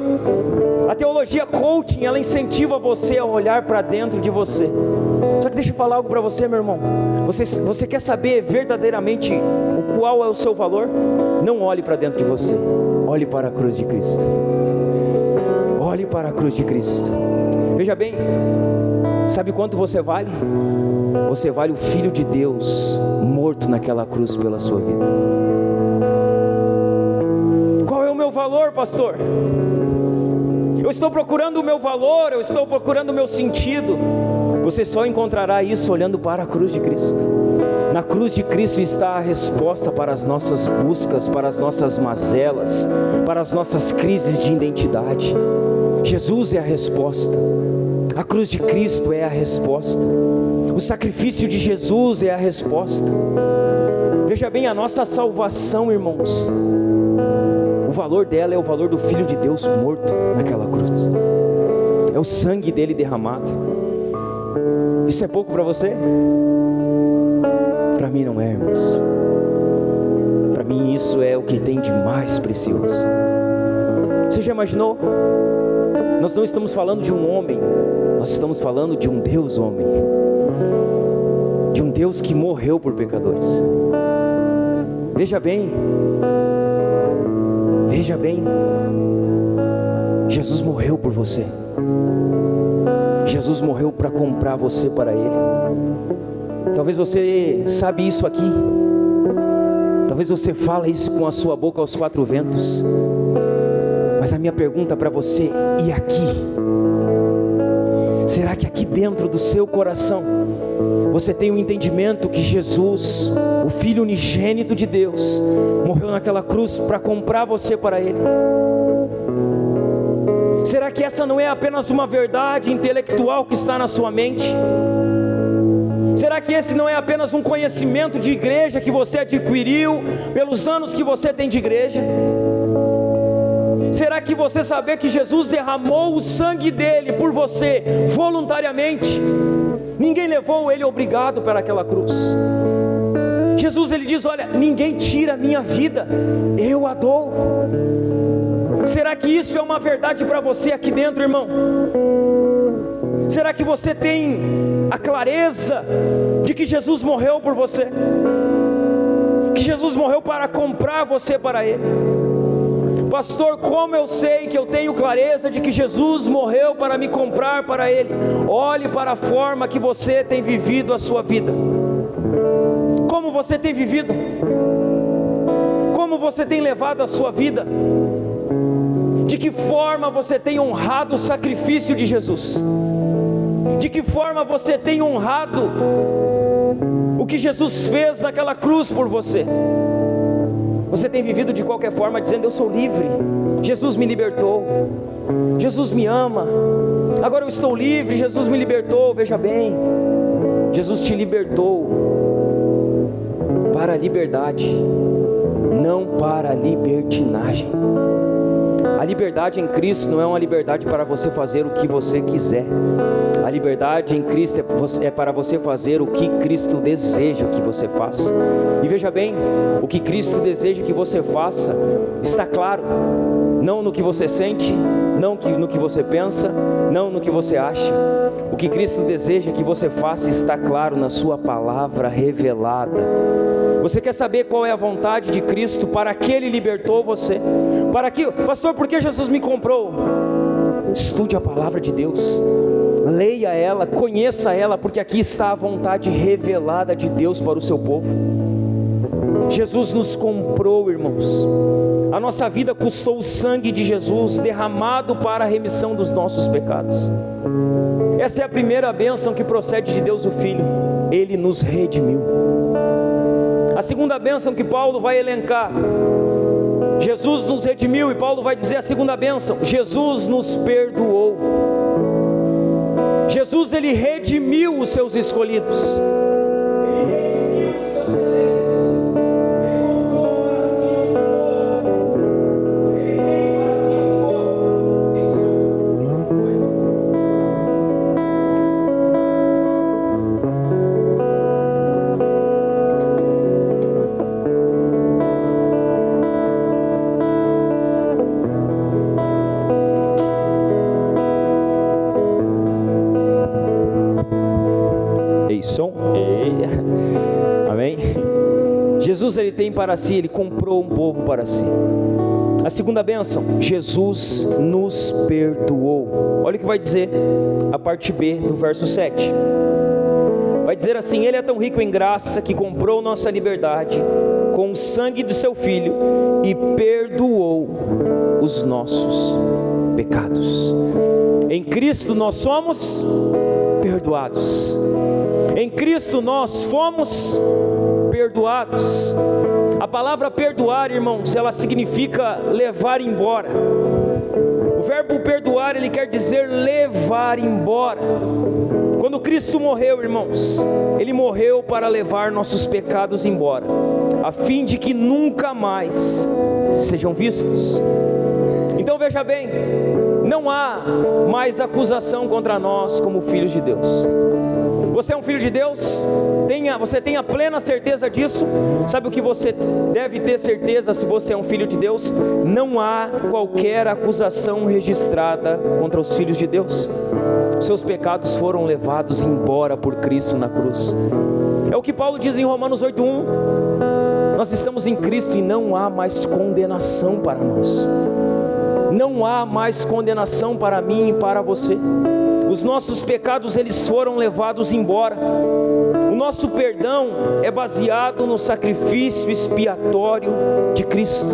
A teologia coaching, ela incentiva você a olhar para dentro de você. Só que deixa eu falar algo para você, meu irmão. Você quer saber verdadeiramente qual é o seu valor? Não olhe para dentro de você, olhe para a cruz de Cristo. Olhe para a cruz de Cristo. Veja bem, sabe quanto você vale? Você vale o Filho de Deus morto naquela cruz pela sua vida. Qual é o meu valor, pastor? Eu estou procurando o meu valor, eu estou procurando o meu sentido. Você só encontrará isso olhando para a cruz de Cristo. Na cruz de Cristo está a resposta para as nossas buscas, para as nossas mazelas, para as nossas crises de identidade. Jesus é a resposta. A cruz de Cristo é a resposta. O sacrifício de Jesus é a resposta. Veja bem, a nossa salvação, irmãos, o valor dela é o valor do Filho de Deus morto naquela cruz. É o sangue dele derramado. Isso é pouco para você? Para mim não é, irmãos. Para mim isso é o que tem de mais precioso. Você já imaginou? Nós não estamos falando de um homem, nós estamos falando de um Deus homem, de um Deus que morreu por pecadores. Veja bem, Jesus morreu por você. Jesus morreu para comprar você para Ele. Talvez você sabe isso aqui, talvez você fale isso com a sua boca aos quatro ventos, mas a minha pergunta para você: e aqui? Será que aqui dentro do seu coração você tem o entendimento que Jesus, o Filho unigênito de Deus, morreu naquela cruz para comprar você para Ele? Será que essa não é apenas uma verdade intelectual que está na sua mente? Será que esse não é apenas um conhecimento de igreja que você adquiriu pelos anos que você tem de igreja? Será que você saber que Jesus derramou o sangue dele por você voluntariamente? Ninguém levou ele obrigado para aquela cruz. Jesus, ele diz: olha, ninguém tira a minha vida, eu a dou. Será que isso é uma verdade para você aqui dentro, irmão? Será que você tem a clareza de que Jesus morreu por você? Que Jesus morreu para comprar você para Ele? Pastor, como eu sei que eu tenho clareza de que Jesus morreu para me comprar para Ele? Olhe para a forma que você tem vivido a sua vida. Como você tem vivido? Como você tem levado a sua vida? De que forma você tem honrado o sacrifício de Jesus? De que forma você tem honrado o que Jesus fez naquela cruz por você? Você tem vivido de qualquer forma dizendo: eu sou livre, Jesus me libertou, Jesus me ama, agora eu estou livre, Jesus me libertou. Veja bem, Jesus te libertou para a liberdade, não para a libertinagem. A liberdade em Cristo não é uma liberdade para você fazer o que você quiser. A liberdade em Cristo é para você fazer o que Cristo deseja que você faça. E veja bem, o que Cristo deseja que você faça está claro, não no que você sente, não no que você pensa, não no que você acha. O que Cristo deseja que você faça está claro na sua palavra revelada. Você quer saber qual é a vontade de Cristo? Para que Ele libertou você? Para que, pastor, por que Jesus me comprou? Estude a palavra de Deus, leia ela, conheça ela, porque aqui está a vontade revelada de Deus para o seu povo. Jesus nos comprou, irmãos. A nossa vida custou o sangue de Jesus, derramado para a remissão dos nossos pecados. Essa é a primeira bênção que procede de Deus o Filho. Ele nos redimiu. A segunda bênção que Paulo vai elencar: Jesus nos redimiu, e Paulo vai dizer a segunda bênção: Jesus nos perdoou. Jesus, Ele redimiu os seus escolhidos. Ele redimiu os seus eleitos. Amém? Jesus, Ele tem para si, Ele comprou um povo para si. A segunda bênção: Jesus nos perdoou. Olha o que vai dizer a parte B do verso 7. Vai dizer assim: Ele é tão rico em graça que comprou nossa liberdade com o sangue do seu Filho e perdoou os nossos pecados. Em Cristo nós somos perdoados. Em Cristo nós fomos perdoados. A palavra perdoar, irmãos, ela significa levar embora. O verbo perdoar, ele quer dizer levar embora. Quando Cristo morreu, irmãos, Ele morreu para levar nossos pecados embora, a fim de que nunca mais sejam vistos. Então veja bem, não há mais acusação contra nós como filhos de Deus. Você é um filho de Deus? Você tem a plena certeza disso? Sabe o que você deve ter certeza se você é um filho de Deus? Não há qualquer acusação registrada contra os filhos de Deus. Seus pecados foram levados embora por Cristo na cruz. É o que Paulo diz em Romanos 8:1. Nós estamos em Cristo e não há mais condenação para nós. Não há mais condenação para mim e para você. Os nossos pecados, eles foram levados embora. O nosso perdão é baseado no sacrifício expiatório de Cristo.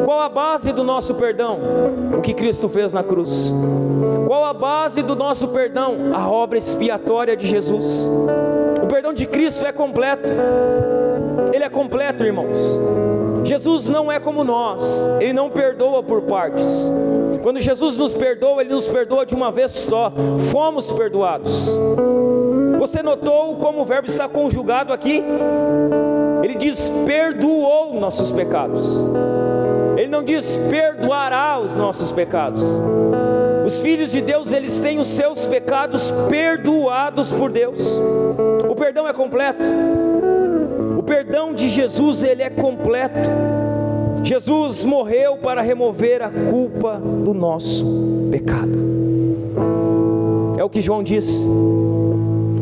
Qual a base do nosso perdão? O que Cristo fez na cruz. Qual a base do nosso perdão? A obra expiatória de Jesus. O perdão de Cristo é completo. Ele é completo, irmãos. Jesus não é como nós, Ele não perdoa por partes. Quando Jesus nos perdoa, Ele nos perdoa de uma vez só. Fomos perdoados. Você notou como o verbo está conjugado aqui? Ele diz perdoou nossos pecados. Ele não diz perdoará os nossos pecados. Os filhos de Deus, eles têm os seus pecados perdoados por Deus. O perdão é completo. O perdão de Jesus, ele é completo. Jesus morreu para remover a culpa do nosso pecado. É o que João diz.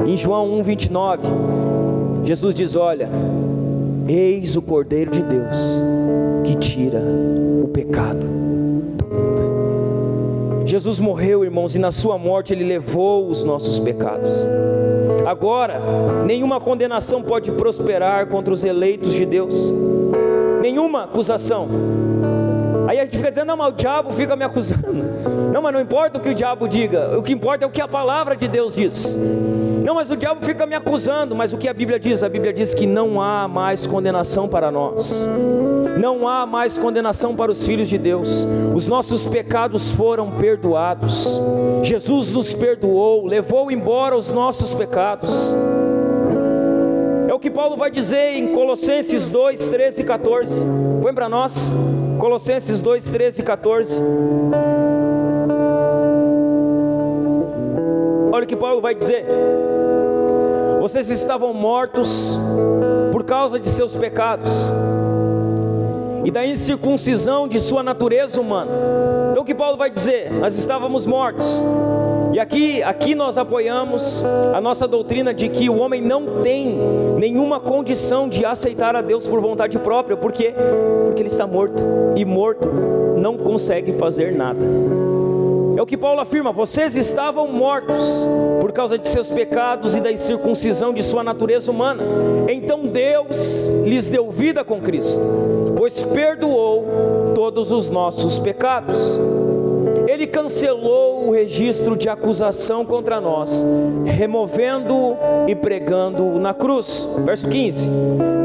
Em João 1:29, Jesus diz: olha, eis o Cordeiro de Deus que tira o pecado do mundo. Jesus morreu, irmãos, e na sua morte Ele levou os nossos pecados. Agora, nenhuma condenação pode prosperar contra os eleitos de Deus. Nenhuma acusação. Aí a gente fica dizendo, não, mas o diabo fica me acusando. Não, mas não importa o que o diabo diga, o que importa é o que a palavra de Deus diz. Não, mas o diabo fica me acusando, mas o que a Bíblia diz? A Bíblia diz que não há mais condenação para nós. Não há mais condenação para os filhos de Deus. Os nossos pecados foram perdoados. Jesus nos perdoou, levou embora os nossos pecados. É o que Paulo vai dizer em Colossenses 2, 13 e 14. Põe para nós, Colossenses 2, 13 e 14. Olha o que Paulo vai dizer: vocês estavam mortos por causa de seus pecados e da incircuncisão de sua natureza humana. Então o que Paulo vai dizer? Nós estávamos mortos. E aqui nós apoiamos a nossa doutrina de que o homem não tem nenhuma condição de aceitar a Deus por vontade própria. Por quê? Porque ele está morto, e morto não consegue fazer nada. É o que Paulo afirma: vocês estavam mortos por causa de seus pecados e da incircuncisão de sua natureza humana. Então Deus lhes deu vida com Cristo, pois perdoou todos os nossos pecados. Ele cancelou o registro de acusação contra nós, removendo-o e pregando-o na cruz. Verso 15: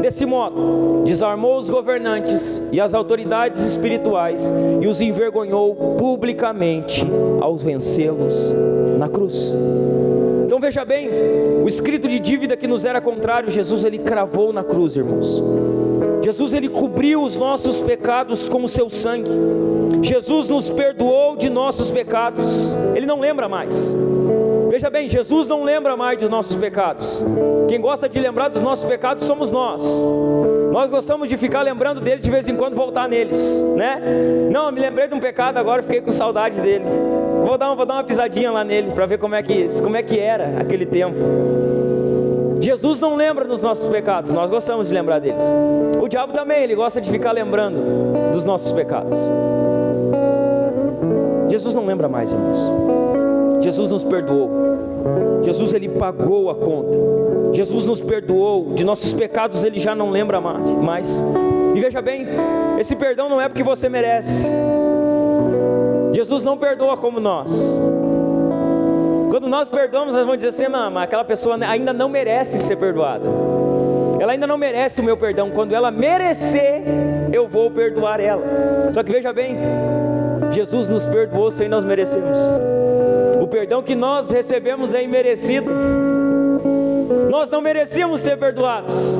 desse modo, desarmou os governantes e as autoridades espirituais e os envergonhou publicamente ao vencê-los na cruz. Então veja bem, o escrito de dívida que nos era contrário, Jesus ele cravou na cruz, irmãos. Jesus ele cobriu os nossos pecados com o seu sangue. Jesus nos perdoou de nossos pecados. Ele não lembra mais. Veja bem, Jesus não lembra mais dos nossos pecados. Quem gosta de lembrar dos nossos pecados somos nós. Nós gostamos de ficar lembrando deles de vez em quando, voltar neles, né? Não, eu me lembrei de um pecado agora, fiquei com saudade dele. Vou dar uma pisadinha lá nele para ver como é que era aquele tempo. Jesus não lembra dos nossos pecados, nós gostamos de lembrar deles. O diabo também, ele gosta de ficar lembrando dos nossos pecados. Jesus não lembra mais, irmãos. Jesus nos perdoou. Jesus ele pagou a conta. Jesus nos perdoou de nossos pecados, ele já não lembra mais. E veja bem, esse perdão não é porque você merece. Jesus não perdoa como nós. Quando nós perdoamos, nós vamos dizer assim, mas aquela pessoa ainda não merece ser perdoada. Ela ainda não merece o meu perdão. Quando ela merecer, eu vou perdoar ela. Só que veja bem, Jesus nos perdoou sem nós merecemos. O perdão que nós recebemos é imerecido. Nós não merecíamos ser perdoados.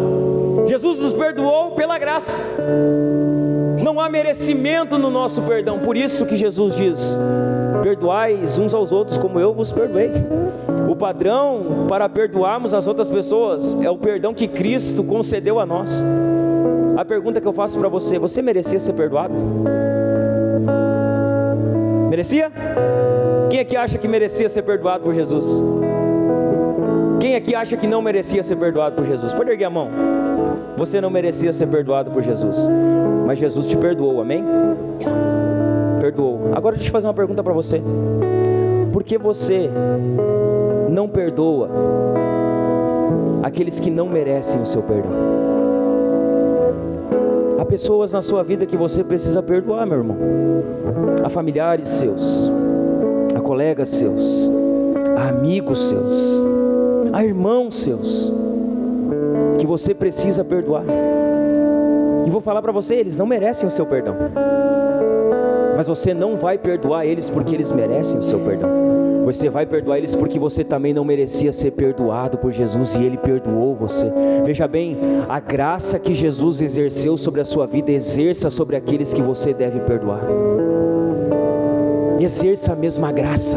Jesus nos perdoou pela graça. Não há merecimento no nosso perdão. Por isso que Jesus diz: perdoais uns aos outros como eu vos perdoei. O padrão para perdoarmos as outras pessoas é o perdão que Cristo concedeu a nós. A pergunta que eu faço para você: você merecia ser perdoado? Merecia? Quem aqui acha que merecia ser perdoado por Jesus? Quem aqui acha que não merecia ser perdoado por Jesus? Pode erguer a mão. Você não merecia ser perdoado por Jesus, mas Jesus te perdoou, amém? Perdoou. Agora deixa eu fazer uma pergunta para você: por que você não perdoa aqueles que não merecem o seu perdão? Há pessoas na sua vida que você precisa perdoar, meu irmão. Há familiares seus, há colegas seus, há amigos seus, há irmãos seus que você precisa perdoar. E vou falar para você, eles não merecem o seu perdão, mas você não vai perdoar eles porque eles merecem o seu perdão. Você vai perdoar eles porque você também não merecia ser perdoado por Jesus e Ele perdoou você. Veja bem, a graça que Jesus exerceu sobre a sua vida, exerça sobre aqueles que você deve perdoar. Exerça a mesma graça.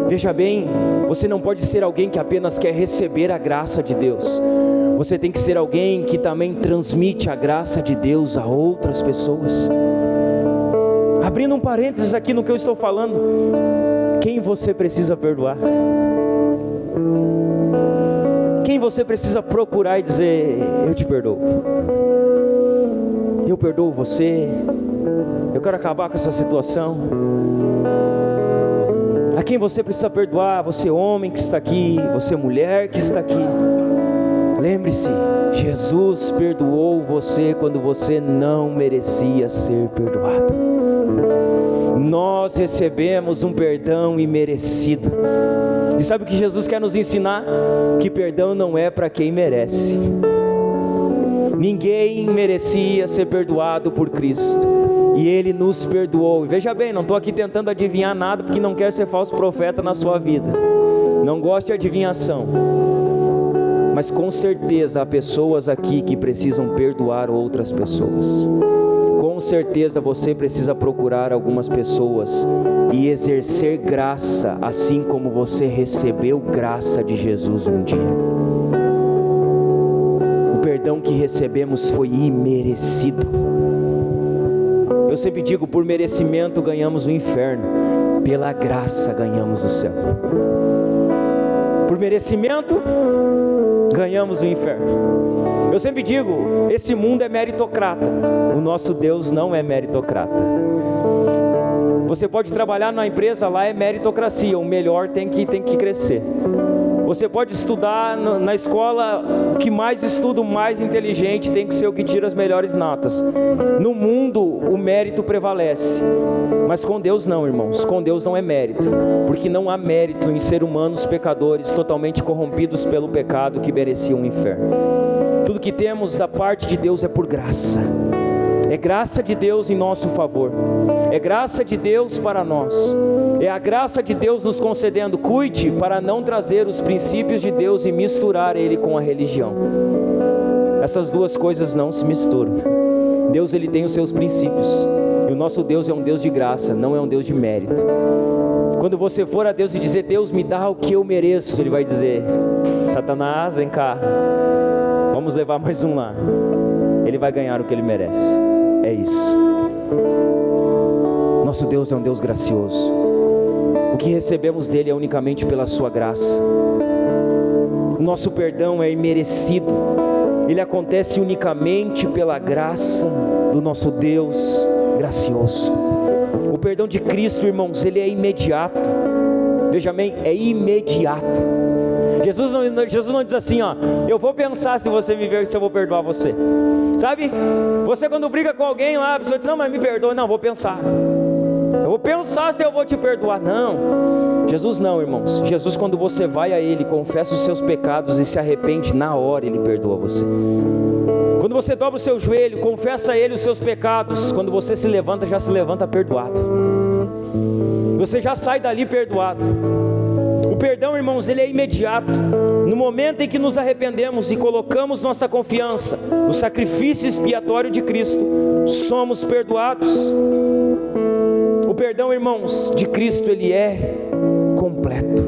Veja bem, você não pode ser alguém que apenas quer receber a graça de Deus. Você tem que ser alguém que também transmite a graça de Deus a outras pessoas. Abrindo um parênteses aqui no que eu estou falando, quem você precisa perdoar? Quem você precisa procurar e dizer: eu te perdoo, eu perdoo você, eu quero acabar com essa situação? A quem você precisa perdoar? Você homem que está aqui, você mulher que está aqui, Lembre-se, Jesus perdoou você quando você não merecia ser perdoado. Nós recebemos um perdão imerecido. E sabe o que Jesus quer nos ensinar? Que perdão não é para quem merece. Ninguém merecia ser perdoado por Cristo, e Ele nos perdoou. E veja bem, não estou aqui tentando adivinhar nada, porque não quero ser falso profeta na sua vida. Não gosto de adivinhação. Mas com certeza há pessoas aqui que precisam perdoar outras pessoas. Com certeza você precisa procurar algumas pessoas e exercer graça, assim como você recebeu graça de Jesus um dia. O perdão que recebemos foi imerecido. Eu sempre digo, por merecimento ganhamos o inferno, pela graça ganhamos o céu. Por merecimento ganhamos o inferno. Eu sempre digo, esse mundo é meritocrata, o nosso Deus não é meritocrata. Você pode trabalhar na empresa, lá é meritocracia, o melhor tem que crescer. Você pode estudar na escola, o que mais estuda, o mais inteligente tem que ser o que tira as melhores notas. No mundo o mérito prevalece, mas com Deus não, irmãos. Com Deus não é mérito, porque não há mérito em ser humanos pecadores, totalmente corrompidos pelo pecado, que mereciam o inferno. Tudo que temos da parte de Deus é por graça. É graça de Deus em nosso favor, é graça de Deus para nós, é a graça de Deus nos concedendo. Cuide para não trazer os princípios de Deus e misturar Ele com a religião. Essas duas coisas não se misturam. Deus, Ele tem os seus princípios, e o nosso Deus é um Deus de graça, não é um Deus de mérito. Quando você for a Deus e dizer, Deus me dá o que eu mereço, Ele vai dizer, Satanás, vem cá, vamos levar mais um lá. Ele vai ganhar o que Ele merece. É isso. Nosso Deus é um Deus gracioso. O que recebemos dEle é unicamente pela sua graça. O nosso perdão é imerecido. Ele acontece unicamente pela graça do nosso Deus gracioso. O perdão de Cristo, irmãos, ele é imediato. Veja bem, é imediato. Jesus não diz assim, ó, eu vou pensar se você me ver, se eu vou perdoar você. Sabe? Você quando briga com alguém lá, a pessoa diz, não, mas me perdoa. Não, vou pensar. Eu vou pensar se eu vou te perdoar. Não. Jesus não, irmãos. Jesus, quando você vai a Ele, confessa os seus pecados e se arrepende, na hora Ele perdoa você. Quando você dobra o seu joelho, confessa a Ele os seus pecados, quando você se levanta, já se levanta perdoado. Você já sai dali perdoado. O perdão, irmãos, ele é imediato. No momento em que nos arrependemos e colocamos nossa confiança no sacrifício expiatório de Cristo, somos perdoados. O perdão, irmãos, de Cristo, ele é completo.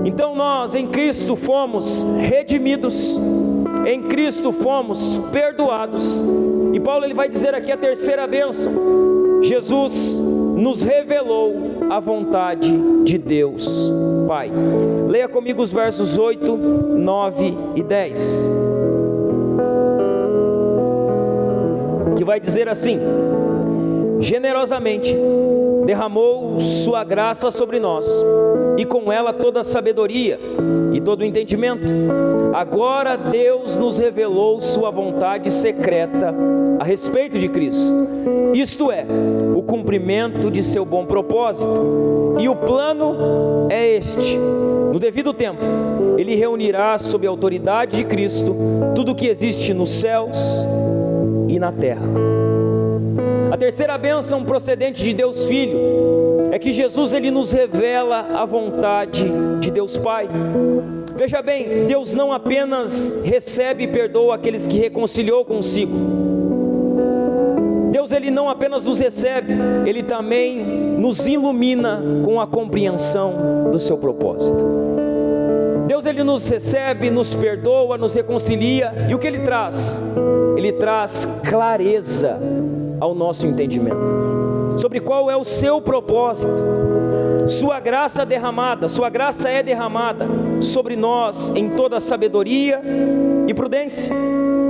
Então nós em Cristo fomos redimidos, em Cristo fomos perdoados. E Paulo ele vai dizer aqui a terceira bênção: Jesus nos revelou a vontade de Deus Pai. Leia comigo os versos 8, 9 e 10, que vai dizer assim: generosamente derramou sua graça sobre nós, e com ela toda a sabedoria e todo o entendimento. Agora Deus nos revelou sua vontade secreta a respeito de Cristo, isto é, o cumprimento de seu bom propósito. E o plano é este: no devido tempo Ele reunirá sob a autoridade de Cristo tudo o que existe nos céus e na terra. A terceira bênção procedente de Deus Filho é que Jesus ele nos revela a vontade de Deus Pai. Veja bem, Deus não apenas recebe e perdoa aqueles que reconciliou consigo. Deus ele não apenas nos recebe, Ele também nos ilumina com a compreensão do seu propósito. Deus ele nos recebe, nos perdoa, nos reconcilia, e o que Ele traz? Ele traz clareza ao nosso entendimento sobre qual é o seu propósito. Sua graça derramada, sua graça é derramada sobre nós em toda sabedoria e prudência,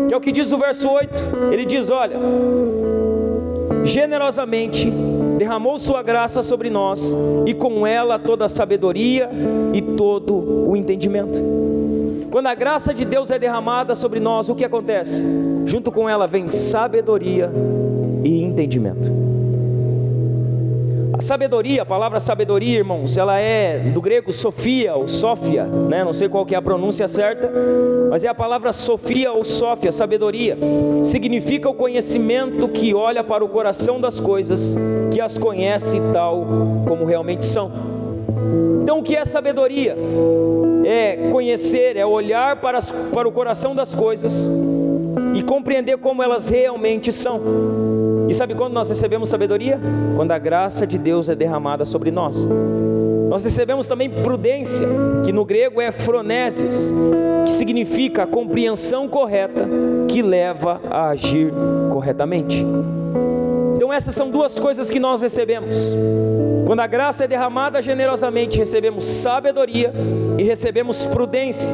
que é o que diz o verso 8. Ele diz, olha, generosamente derramou sua graça sobre nós, e com ela toda a sabedoria e todo o entendimento. Quando a graça de Deus é derramada sobre nós, o que acontece? Junto com ela vem sabedoria e entendimento. A sabedoria, a palavra sabedoria, irmãos, ela é do grego Sofia ou Sófia, né? Não sei qual que é a pronúncia certa, mas é a palavra Sofia ou Sófia, sabedoria. Significa o conhecimento que olha para o coração das coisas, que as conhece tal como realmente são. Então o que é sabedoria? É conhecer, é olhar para o coração das coisas e compreender como elas realmente são. E sabe quando nós recebemos sabedoria? Quando a graça de Deus é derramada sobre nós. Nós recebemos também prudência, que no grego é phronesis, que significa a compreensão correta que leva a agir corretamente. Então essas são duas coisas que nós recebemos. Quando a graça é derramada generosamente, recebemos sabedoria e recebemos prudência.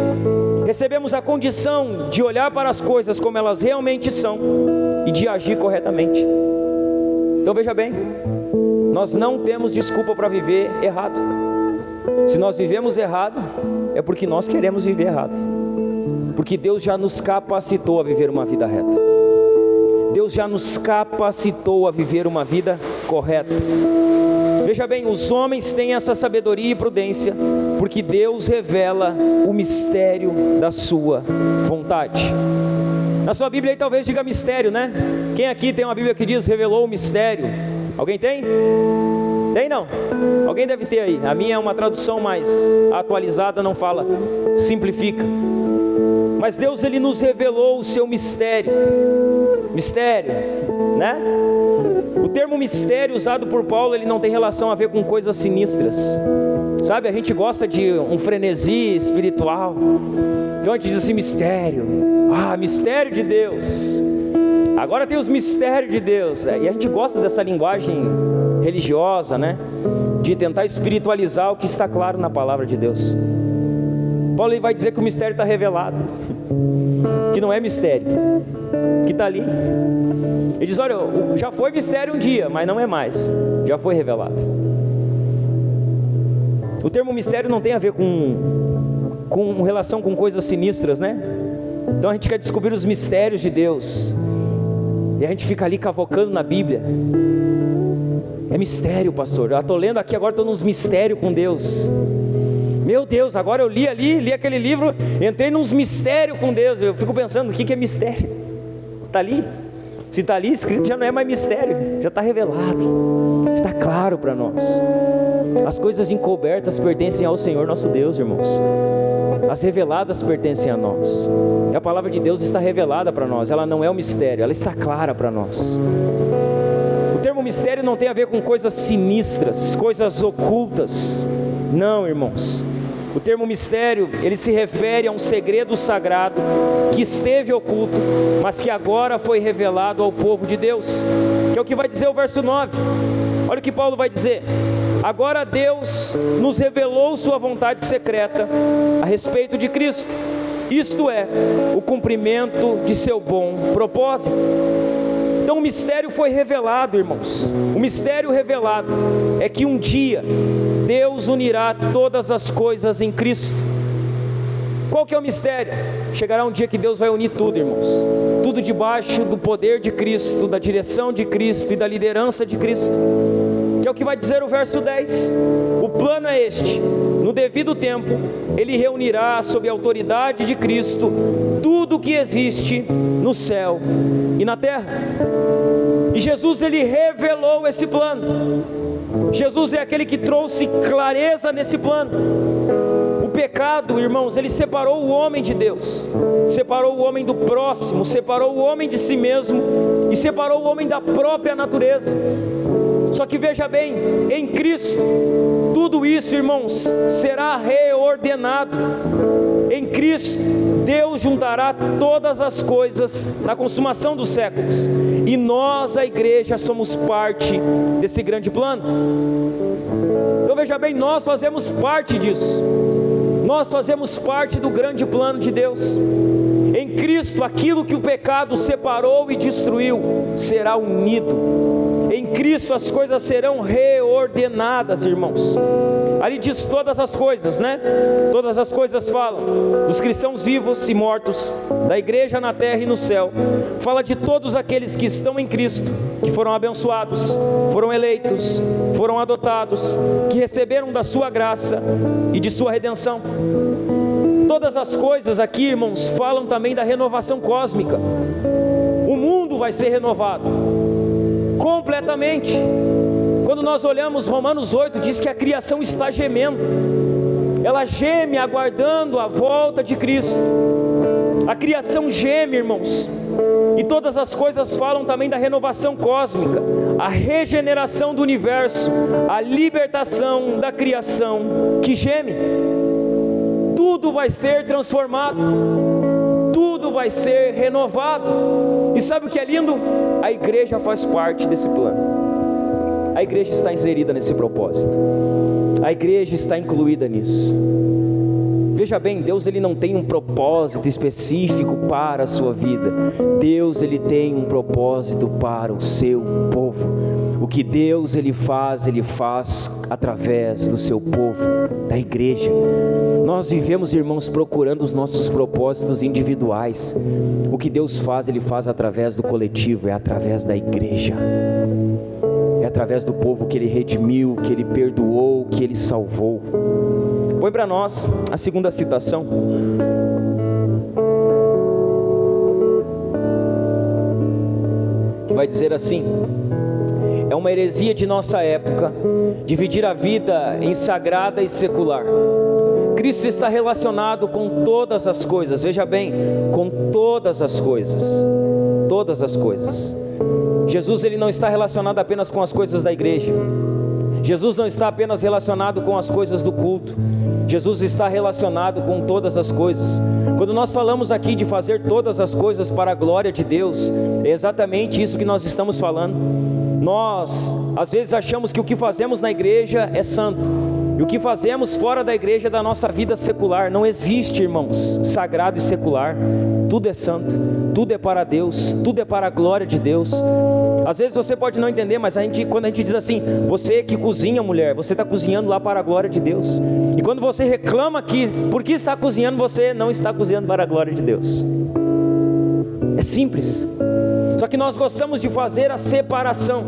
Recebemos a condição de olhar para as coisas como elas realmente são e de agir corretamente. Então veja bem, nós não temos desculpa para viver errado. Se nós vivemos errado, é porque nós queremos viver errado. Porque Deus já nos capacitou a viver uma vida reta. Deus já nos capacitou a viver uma vida correta. Veja bem, os homens têm essa sabedoria e prudência, porque Deus revela o mistério da sua vontade. Na sua Bíblia aí talvez diga mistério, né? Quem aqui tem uma Bíblia que diz revelou o mistério? Alguém tem? Tem não? Alguém deve ter aí. A minha é uma tradução mais atualizada, não fala, simplifica. Mas Deus, Ele nos revelou o seu mistério. Mistério, né? O termo mistério usado por Paulo, ele não tem relação a ver com coisas sinistras. Sabe, a gente gosta de um frenesi espiritual. Então a gente diz assim, mistério. Ah, mistério de Deus. Agora tem os mistérios de Deus. E a gente gosta dessa linguagem religiosa, né? De tentar espiritualizar o que está claro na palavra de Deus. Paulo ele vai dizer que o mistério está revelado. Que não é mistério, que está ali. Ele diz, olha, já foi mistério um dia, mas não é mais, já foi revelado. O termo mistério não tem a ver com relação com coisas sinistras, né? Então a gente quer descobrir os mistérios de Deus, e a gente fica ali cavocando na Bíblia. É mistério, pastor, eu estou lendo aqui agora, estou nos mistérios com Deus. Meu Deus, agora eu li aquele livro, entrei nos mistérios com Deus. Eu fico pensando, o que é mistério? Está ali? Se está ali escrito, já não é mais mistério, já está revelado, está claro para nós. As coisas encobertas pertencem ao Senhor nosso Deus, irmãos. As reveladas pertencem a nós. E a palavra de Deus está revelada para nós, ela não é um mistério, ela está clara para nós. O termo mistério não tem a ver com coisas sinistras, coisas ocultas. Não, irmãos. O termo mistério, ele se refere a um segredo sagrado que esteve oculto, mas que agora foi revelado ao povo de Deus. Que é o que vai dizer o verso 9. Olha o que Paulo vai dizer. Agora Deus nos revelou sua vontade secreta a respeito de Cristo. Isto é, o cumprimento de seu bom propósito. Então o mistério foi revelado, irmãos. O mistério revelado é que um dia Deus unirá todas as coisas em Cristo. Qual que é o mistério? Chegará um dia que Deus vai unir tudo, irmãos. Tudo debaixo do poder de Cristo, da direção de Cristo e da liderança de Cristo. Que é o que vai dizer o verso 10. O plano é este: no devido tempo, Ele reunirá sob a autoridade de Cristo tudo o que existe no céu e na terra. E Jesus, Ele revelou esse plano. Jesus é aquele que trouxe clareza nesse plano. O pecado, irmãos, ele separou o homem de Deus, separou o homem do próximo, separou o homem de si mesmo e separou o homem da própria natureza. Só que veja bem, em Cristo, tudo isso, irmãos, será reordenado. Em Cristo, Deus juntará todas as coisas na consumação dos séculos. E nós, a igreja, somos parte desse grande plano. Então veja bem, nós fazemos parte disso. Nós fazemos parte do grande plano de Deus. Em Cristo, aquilo que o pecado separou e destruiu, será unido. Em Cristo as coisas serão reordenadas, irmãos. Ali diz todas as coisas, né? Todas as coisas falam dos cristãos vivos e mortos, da igreja na terra e no céu. Fala de todos aqueles que estão em Cristo, que foram abençoados, foram eleitos, foram adotados, que receberam da sua graça e de sua redenção. Todas as coisas aqui, irmãos, falam também da renovação cósmica. O mundo vai ser renovado completamente. Quando nós olhamos Romanos 8, diz que a criação está gemendo. Ela geme aguardando a volta de Cristo. A criação geme, irmãos. E todas as coisas falam também da renovação cósmica, a regeneração do universo, a libertação da criação que geme. Tudo vai ser transformado, tudo vai ser renovado. E sabe o que é lindo? A igreja faz parte desse plano. A igreja está inserida nesse propósito. A igreja está incluída nisso. Veja bem, Deus ele não tem um propósito específico para a sua vida. Deus ele tem um propósito para o seu povo. O que Deus ele faz através do seu povo, da igreja. Nós vivemos, irmãos, procurando os nossos propósitos individuais. O que Deus faz, ele faz através do coletivo, é através da igreja. É através do povo que ele redimiu, que ele perdoou, que ele salvou. Põe para nós a segunda citação. Que vai dizer assim: é uma heresia de nossa época dividir a vida em sagrada e secular. Cristo está relacionado com todas as coisas. Veja bem, com todas as coisas. Todas as coisas. Jesus ele não está relacionado apenas com as coisas da igreja. Jesus não está apenas relacionado com as coisas do culto. Jesus está relacionado com todas as coisas. Quando nós falamos aqui de fazer todas as coisas para a glória de Deus, é exatamente isso que nós estamos falando. Nós, às vezes, achamos que o que fazemos na igreja é santo, e o que fazemos fora da igreja é da nossa vida secular. Não existe, irmãos, sagrado e secular. Tudo é santo, tudo é para Deus, tudo é para a glória de Deus. Às vezes você pode não entender, mas quando a gente diz assim: você que cozinha, mulher, você está cozinhando lá para a glória de Deus. E quando você reclama que porque está cozinhando, você não está cozinhando para a glória de Deus. É simples. Só que nós gostamos de fazer a separação.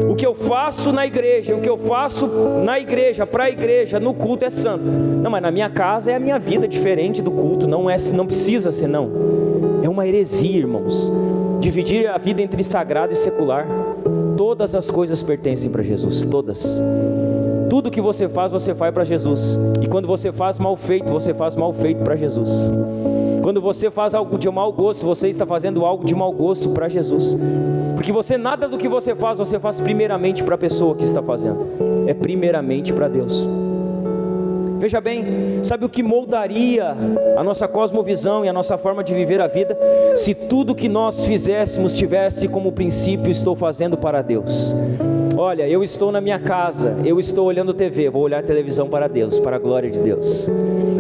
O que eu faço na igreja, o que eu faço na igreja, para a igreja, no culto é santo. Não, mas na minha casa é a minha vida diferente do culto. Não precisa ser, não. É uma heresia, irmãos. Dividir a vida entre sagrado e secular. Todas as coisas pertencem para Jesus, todas. Tudo que você faz para Jesus. E quando você faz mal feito, você faz mal feito para Jesus. Quando você faz algo de mau gosto, você está fazendo algo de mau gosto para Jesus. Porque nada do que você faz primeiramente para a pessoa que está fazendo. É primeiramente para Deus. Veja bem, sabe o que moldaria a nossa cosmovisão e a nossa forma de viver a vida? Se tudo que nós fizéssemos tivesse como princípio: estou fazendo para Deus. Olha, eu estou na minha casa, eu estou olhando TV, vou olhar televisão para Deus, para a glória de Deus.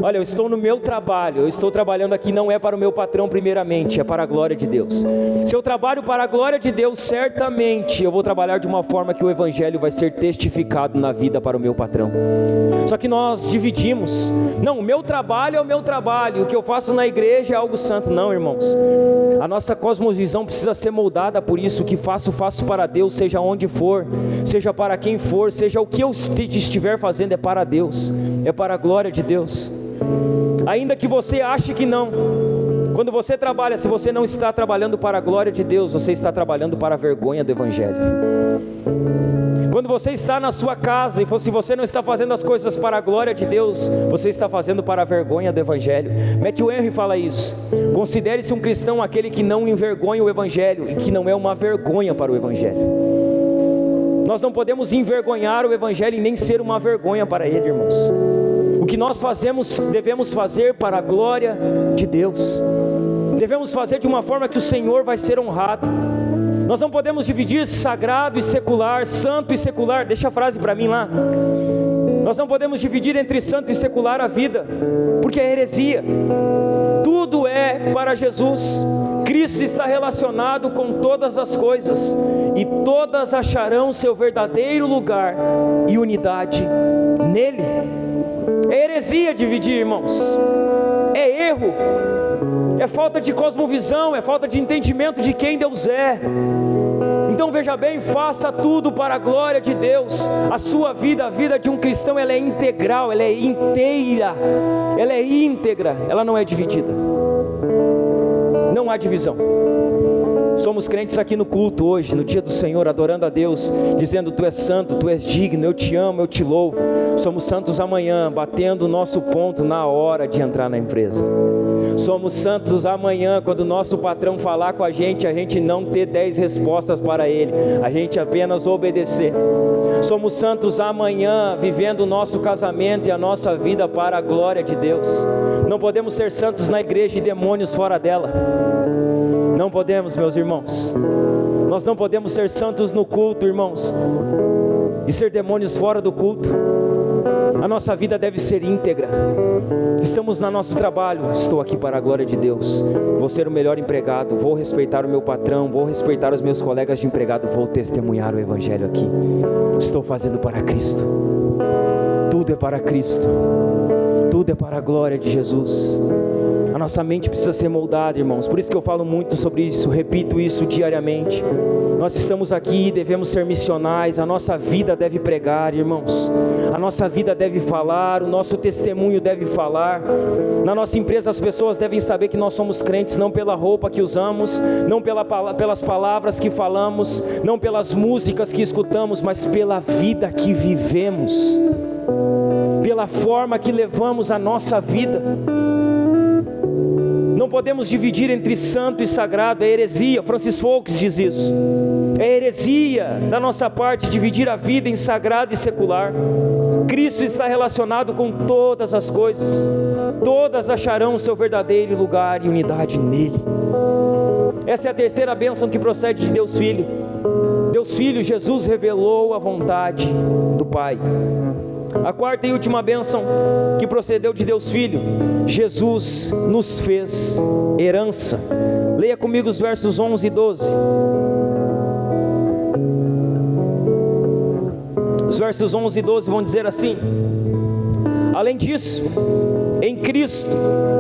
Olha, eu estou no meu trabalho, eu estou trabalhando aqui, não é para o meu patrão primeiramente, é para a glória de Deus. Se eu trabalho para a glória de Deus, certamente eu vou trabalhar de uma forma que o evangelho vai ser testificado na vida para o meu patrão. Só que nós dividimos. Não, o meu trabalho é o meu trabalho, o que eu faço na igreja é algo santo. Não, irmãos, a nossa cosmovisão precisa ser moldada por isso. O que faço para Deus, seja onde for, seja para quem for, seja o que eu estiver fazendo, é para Deus, é para a glória de Deus. Ainda que você ache que não, quando você trabalha, se você não está trabalhando para a glória de Deus, você está trabalhando para a vergonha do evangelho. Quando você está na sua casa e se você não está fazendo as coisas para a glória de Deus, você está fazendo para a vergonha do evangelho. Matthew Henry fala isso: considere-se um cristão aquele que não envergonha o evangelho e que não é uma vergonha para o evangelho. Nós não podemos envergonhar o evangelho e nem ser uma vergonha para ele, irmãos. O que nós fazemos, devemos fazer para a glória de Deus. Devemos fazer de uma forma que o Senhor vai ser honrado. Nós não podemos dividir sagrado e secular, santo e secular. Deixa a frase para mim lá. Nós não podemos dividir entre santo e secular a vida, porque é heresia. Tudo é para Jesus. Cristo está relacionado com todas as coisas, e todas acharão seu verdadeiro lugar e unidade nele. É heresia dividir, irmãos. É erro. É falta de cosmovisão, é falta de entendimento de quem Deus é. Então veja bem, faça tudo para a glória de Deus. A sua vida, a vida de um cristão, ela é integral, ela é inteira, ela é íntegra, ela não é dividida. Não há divisão. Somos crentes aqui no culto hoje, no dia do Senhor, adorando a Deus, dizendo: Tu és santo, Tu és digno, eu te amo, eu te louvo. Somos santos amanhã, batendo o nosso ponto na hora de entrar na empresa. Somos santos amanhã, quando o nosso patrão falar com a gente não ter 10 respostas para ele, a gente apenas obedecer. Somos santos amanhã, vivendo o nosso casamento e a nossa vida para a glória de Deus. Não podemos ser santos na igreja e demônios fora dela. Não podemos, meus irmãos. Nós não podemos ser santos no culto, irmãos, e ser demônios fora do culto. A nossa vida deve ser íntegra. Estamos no nosso trabalho, estou aqui para a glória de Deus. Vou ser o melhor empregado, vou respeitar o meu patrão, vou respeitar os meus colegas de empregado, vou testemunhar o Evangelho aqui. Estou fazendo para Cristo. Tudo é para Cristo. Tudo é para a glória de Jesus. A nossa mente precisa ser moldada, irmãos. Por isso que eu falo muito sobre isso, repito isso diariamente. Nós estamos aqui, devemos ser missionais. A nossa vida deve pregar, irmãos. A nossa vida deve falar, o nosso testemunho deve falar. Na nossa empresa as pessoas devem saber que nós somos crentes, não pela roupa que usamos, não pelas palavras que falamos, não pelas músicas que escutamos, mas pela vida que vivemos, pela forma que levamos a nossa vida. Não podemos dividir entre santo e sagrado, é heresia. Francis Folks diz isso. É heresia da nossa parte dividir a vida em sagrado e secular. Cristo está relacionado com todas as coisas. Todas acharão o seu verdadeiro lugar e unidade nele. Essa é a terceira bênção que procede de Deus Filho. Deus Filho, Jesus revelou a vontade do Pai. A quarta e última bênção que procedeu de Deus Filho: Jesus nos fez herança. Leia comigo os versos 11 e 12. Os versos 11 e 12 vão dizer assim: além disso, em Cristo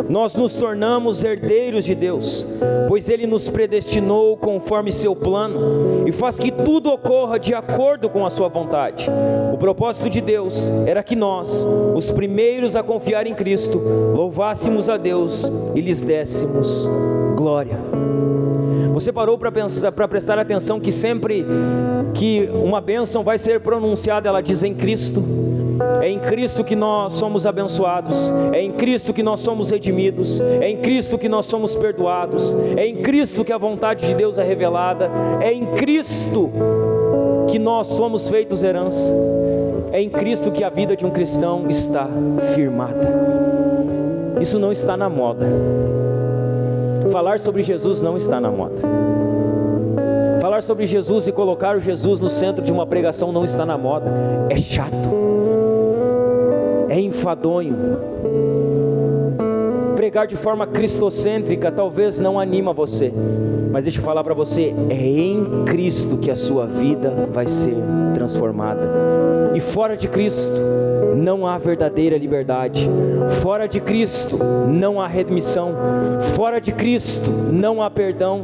nós nos tornamos herdeiros de Deus, pois Ele nos predestinou conforme seu plano e faz que tudo ocorra de acordo com a sua vontade. O propósito de Deus era que nós, os primeiros a confiar em Cristo, louvássemos a Deus e lhes dessemos glória. Você parou para prestar atenção que sempre que uma bênção vai ser pronunciada, ela diz em Cristo? É em Cristo que nós somos abençoados, é em Cristo que nós somos redimidos, é em Cristo que nós somos perdoados, é em Cristo que a vontade de Deus é revelada, é em Cristo que nós somos feitos herança, é em Cristo que a vida de um cristão está firmada. Isso não está na moda. Falar sobre Jesus não está na moda. Falar sobre Jesus e colocar o Jesus no centro de uma pregação não está na moda. É chato, é enfadonho. Pregar de forma cristocêntrica talvez não anima você, mas deixa eu falar para você, é em Cristo que a sua vida vai ser transformada. E fora de Cristo não há verdadeira liberdade. Fora de Cristo não há remissão. Fora de Cristo não há perdão.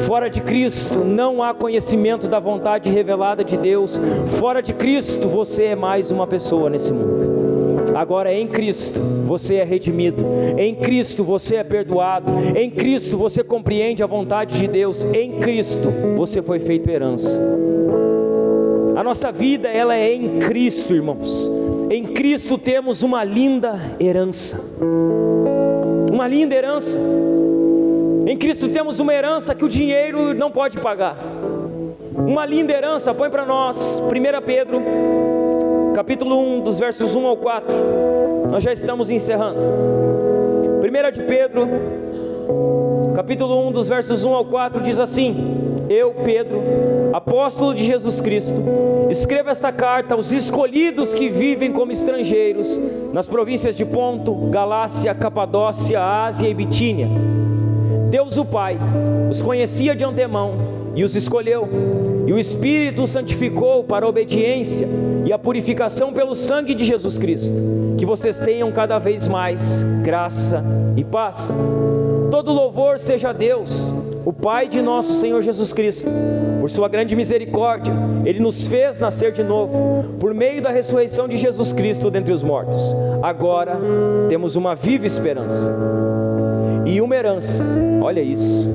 Fora de Cristo não há conhecimento da vontade revelada de Deus. Fora de Cristo você é mais uma pessoa nesse mundo. Agora em Cristo você é redimido, em Cristo você é perdoado, em Cristo você compreende a vontade de Deus, em Cristo você foi feito herança. A nossa vida ela é em Cristo, irmãos. Em Cristo temos uma linda herança. Uma linda herança. Em Cristo temos uma herança que o dinheiro não pode pagar. Uma linda herança, põe para nós 1 Pedro capítulo 1, dos versos 1 ao 4. Nós já estamos encerrando. 1 de Pedro capítulo 1, dos versos 1 ao 4 diz assim: eu, Pedro, apóstolo de Jesus Cristo, escrevo esta carta aos escolhidos que vivem como estrangeiros nas províncias de Ponto, Galácia, Capadócia, Ásia e Bitínia, Deus o Pai os conhecia de antemão e os escolheu, e o Espírito os santificou para a obediência e a purificação pelo sangue de Jesus Cristo. Que vocês tenham cada vez mais graça e paz. Todo louvor seja a Deus, o Pai de nosso Senhor Jesus Cristo. Por sua grande misericórdia, Ele nos fez nascer de novo, por meio da ressurreição de Jesus Cristo dentre os mortos. Agora temos uma viva esperança e uma herança. Olha isso,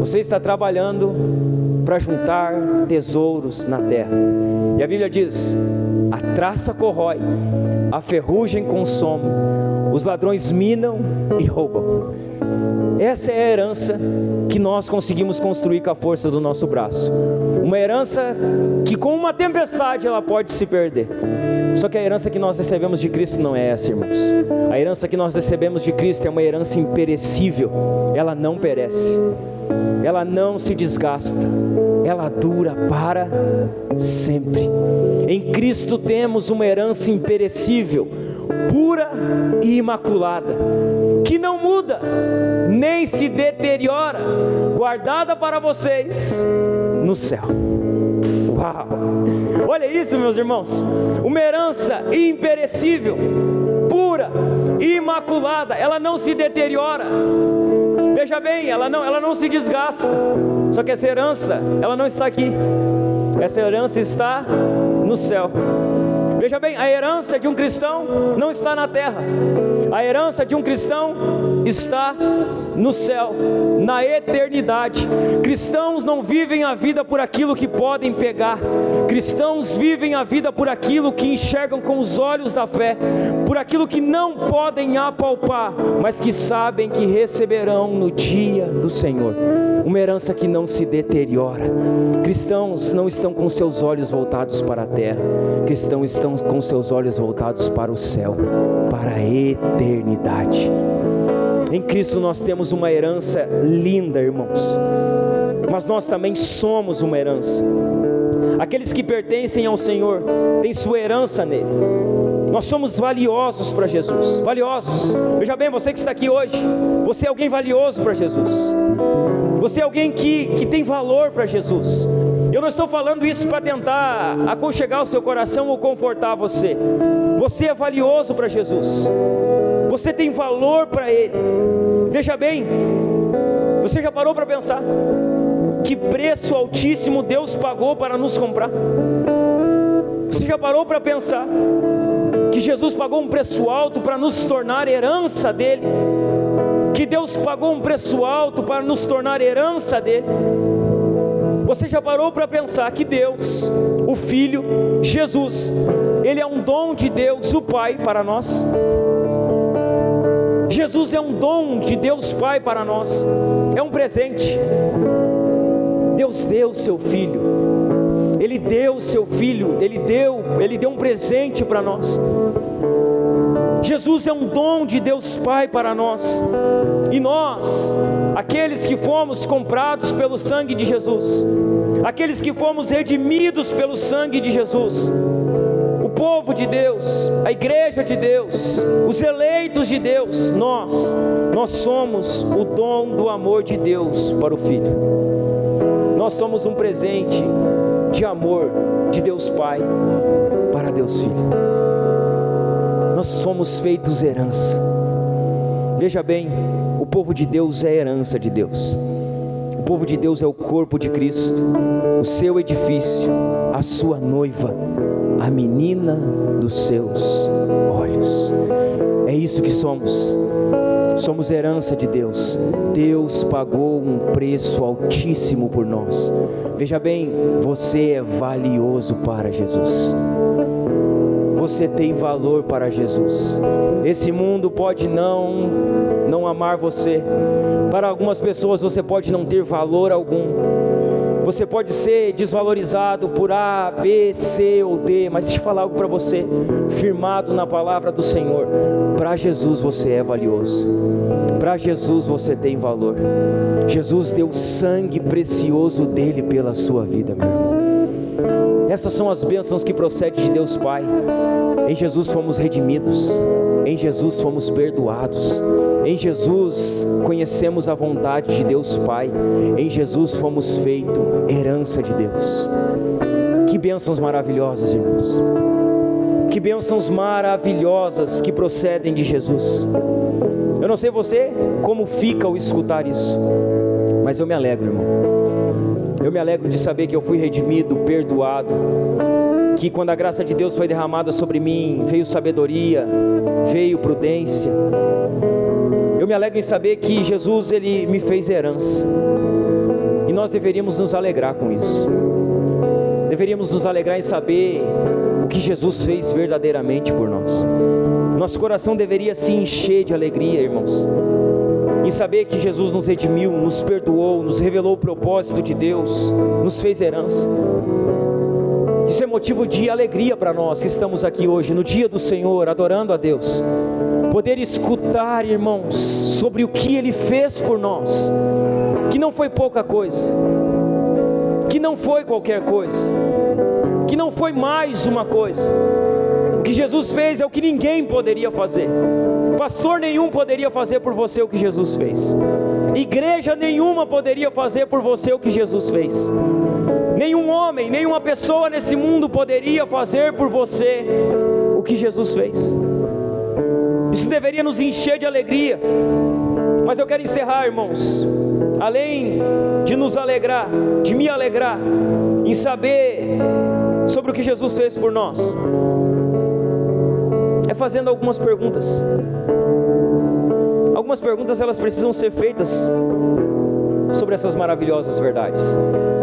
você está trabalhando para juntar tesouros na terra, e a Bíblia diz: a traça corrói, a ferrugem consome, os ladrões minam e roubam. Essa é a herança que nós conseguimos construir com a força do nosso braço. Uma herança que com uma tempestade ela pode se perder. Só que a herança que nós recebemos de Cristo não é essa, irmãos. A herança que nós recebemos de Cristo é uma herança imperecível. Ela não perece, ela não se desgasta, ela dura para sempre. Em Cristo temos uma herança imperecível, pura e imaculada, que não muda, nem se deteriora, guardada para vocês no céu. Uau! Olha isso, meus irmãos, uma herança imperecível, pura e imaculada, ela não se deteriora. Veja bem, ela não se desgasta. Só que essa herança, ela não está aqui, essa herança está no céu. Veja bem, a herança de um cristão não está na terra, a herança de um cristão está no céu, na eternidade. Cristãos não vivem a vida por aquilo que podem pegar, cristãos vivem a vida por aquilo que enxergam com os olhos da fé, por aquilo que não podem apalpar, mas que sabem que receberão no dia do Senhor. Uma herança que não se deteriora. Cristãos não estão com seus olhos voltados para a terra, cristãos estão com seus olhos voltados para o céu, para a eternidade. Em Cristo nós temos uma herança linda, irmãos, mas nós também somos uma herança. Aqueles que pertencem ao Senhor têm sua herança nele. Nós somos valiosos para Jesus, valiosos. Veja bem, você que está aqui hoje, você é alguém valioso para Jesus. Você é alguém que tem valor para Jesus. Eu não estou falando isso para tentar aconchegar o seu coração ou confortar você. Você é valioso para Jesus. Você tem valor para Ele. Veja bem, você já parou para pensar que preço altíssimo Deus pagou para nos comprar? Você já parou para pensar que Jesus pagou um preço alto para nos tornar herança dele? Que Deus pagou um preço alto para nos tornar herança dele? Você já parou para pensar que Deus, o Filho, Jesus, Ele é um dom de Deus, o Pai, para nós? Jesus é um dom de Deus Pai para nós, é um presente. Deus deu o seu Filho, Ele deu o seu Filho, Ele deu um presente para nós. Jesus é um dom de Deus Pai para nós, e nós, aqueles que fomos comprados pelo sangue de Jesus, aqueles que fomos redimidos pelo sangue de Jesus, o povo de Deus, a igreja de Deus, os eleitos de Deus, nós somos o dom do amor de Deus para o Filho. Nós somos um presente de amor de Deus Pai para Deus Filho. Nós somos feitos herança. Veja bem, o povo de Deus é herança de Deus. O povo de Deus é o corpo de Cristo, o seu edifício, a sua noiva, a menina dos seus olhos. É isso que somos. Somos herança de Deus. Deus pagou um preço altíssimo por nós. Veja bem, você é valioso para Jesus. Você tem valor para Jesus. Esse mundo pode não amar você. Para algumas pessoas você pode não ter valor algum. Você pode ser desvalorizado por A, B, C ou D, mas deixa eu falar algo para você, firmado na palavra do Senhor. Para Jesus você é valioso. Para Jesus você tem valor. Jesus deu o sangue precioso dele pela sua vida, meu irmão. Essas são as bênçãos que procedem de Deus Pai. Em Jesus fomos redimidos, em Jesus fomos perdoados, Em Jesus conhecemos a vontade de Deus Pai. Em Jesus fomos feitos herança de Deus. Que bênçãos maravilhosas, irmãos. Que bênçãos maravilhosas que procedem de Jesus. Eu não sei você como fica ao escutar isso, mas eu me alegro, irmão. Eu me alegro de saber que eu fui redimido, perdoado, que quando a graça de Deus foi derramada sobre mim, veio sabedoria, veio prudência. Eu me alegro em saber que Jesus, Ele me fez herança, e nós deveríamos nos alegrar com isso. Deveríamos nos alegrar em saber o que Jesus fez verdadeiramente por nós. Nosso coração deveria se encher de alegria, irmãos, em saber que Jesus nos redimiu, nos perdoou, nos revelou o propósito de Deus, nos fez herança. Isso é motivo de alegria para nós que estamos aqui hoje, no dia do Senhor, adorando a Deus. Poder escutar, irmãos, sobre o que Ele fez por nós, que não foi pouca coisa, que não foi qualquer coisa, que não foi mais uma coisa. O que Jesus fez é o que ninguém poderia fazer. Pastor nenhum poderia fazer por você o que Jesus fez. Igreja nenhuma poderia fazer por você o que Jesus fez. Nenhum homem, nenhuma pessoa nesse mundo poderia fazer por você o que Jesus fez. Isso deveria nos encher de alegria. Mas eu quero encerrar, irmãos, além de nos alegrar, de me alegrar em saber sobre o que Jesus fez por nós, é fazendo algumas perguntas. Algumas perguntas, elas precisam ser feitas sobre essas maravilhosas verdades.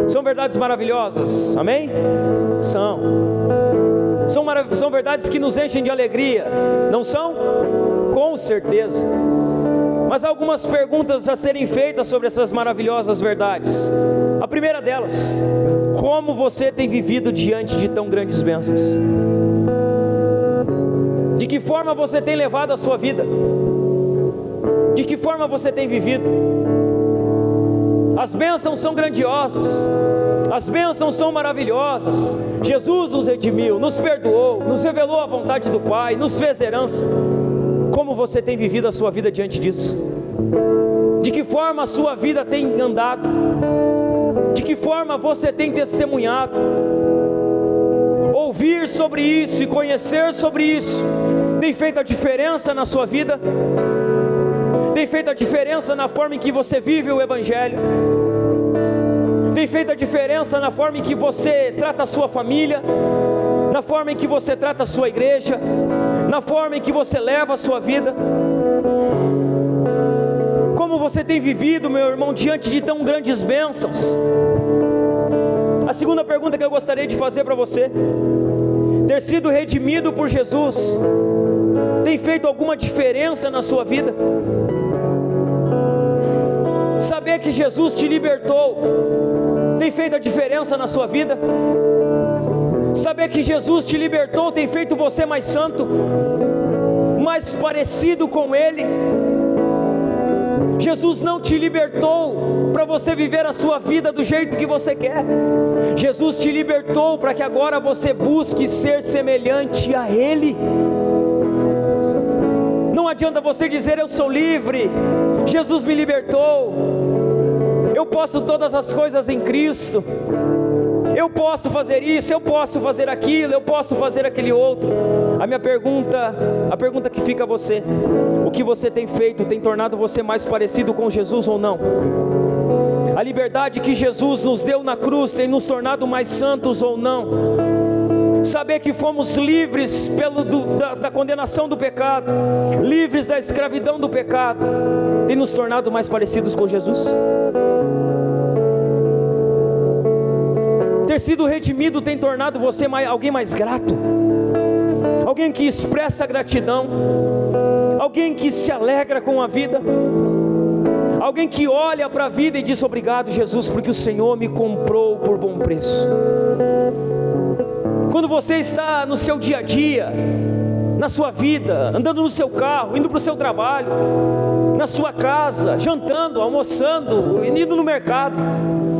São verdades maravilhosas, amém? São verdades que nos enchem de alegria, não são? Com certeza. Mas há algumas perguntas a serem feitas sobre essas maravilhosas verdades. A primeira delas: como você tem vivido diante de tão grandes bênçãos? De que forma você tem levado a sua vida? De que forma você tem vivido? As bênçãos são grandiosas, as bênçãos são maravilhosas. Jesus nos redimiu, nos perdoou, nos revelou a vontade do Pai, nos fez herança. Como você tem vivido a sua vida diante disso? De que forma a sua vida tem andado? De que forma você tem testemunhado? Ouvir sobre isso e conhecer sobre isso tem feito a diferença na sua vida? Tem feito a diferença na forma em que você vive o Evangelho? Tem feito a diferença na forma em que você trata a sua família? Na forma em que você trata a sua igreja? Na forma em que você leva a sua vida? Como você tem vivido, meu irmão, diante de tão grandes bênçãos? A segunda pergunta que eu gostaria de fazer para você: ter sido redimido por Jesus tem feito alguma diferença na sua vida? Saber que Jesus te libertou tem feito a diferença na sua vida? Saber que Jesus te libertou tem feito você mais santo, mais parecido com Ele? Jesus não te libertou para você viver a sua vida do jeito que você quer. Jesus te libertou para que agora você busque ser semelhante a Ele. Não adianta você dizer: eu sou livre, Jesus me libertou, eu posso todas as coisas em Cristo, eu posso fazer isso, eu posso fazer aquilo, eu posso fazer aquele outro. A pergunta que fica a você: o que você tem feito tem tornado você mais parecido com Jesus ou não? A liberdade que Jesus nos deu na cruz tem nos tornado mais santos ou não? Saber que fomos livres da condenação do pecado, livres da escravidão do pecado, tem nos tornado mais parecidos com Jesus? Ter sido redimido tem tornado você alguém mais grato, alguém que expressa gratidão, alguém que se alegra com a vida, alguém que olha para a vida e diz: obrigado, Jesus, porque o Senhor me comprou por bom preço. Quando você está no seu dia a dia, na sua vida, andando no seu carro, indo para o seu trabalho, na sua casa, jantando, almoçando, indo no mercado,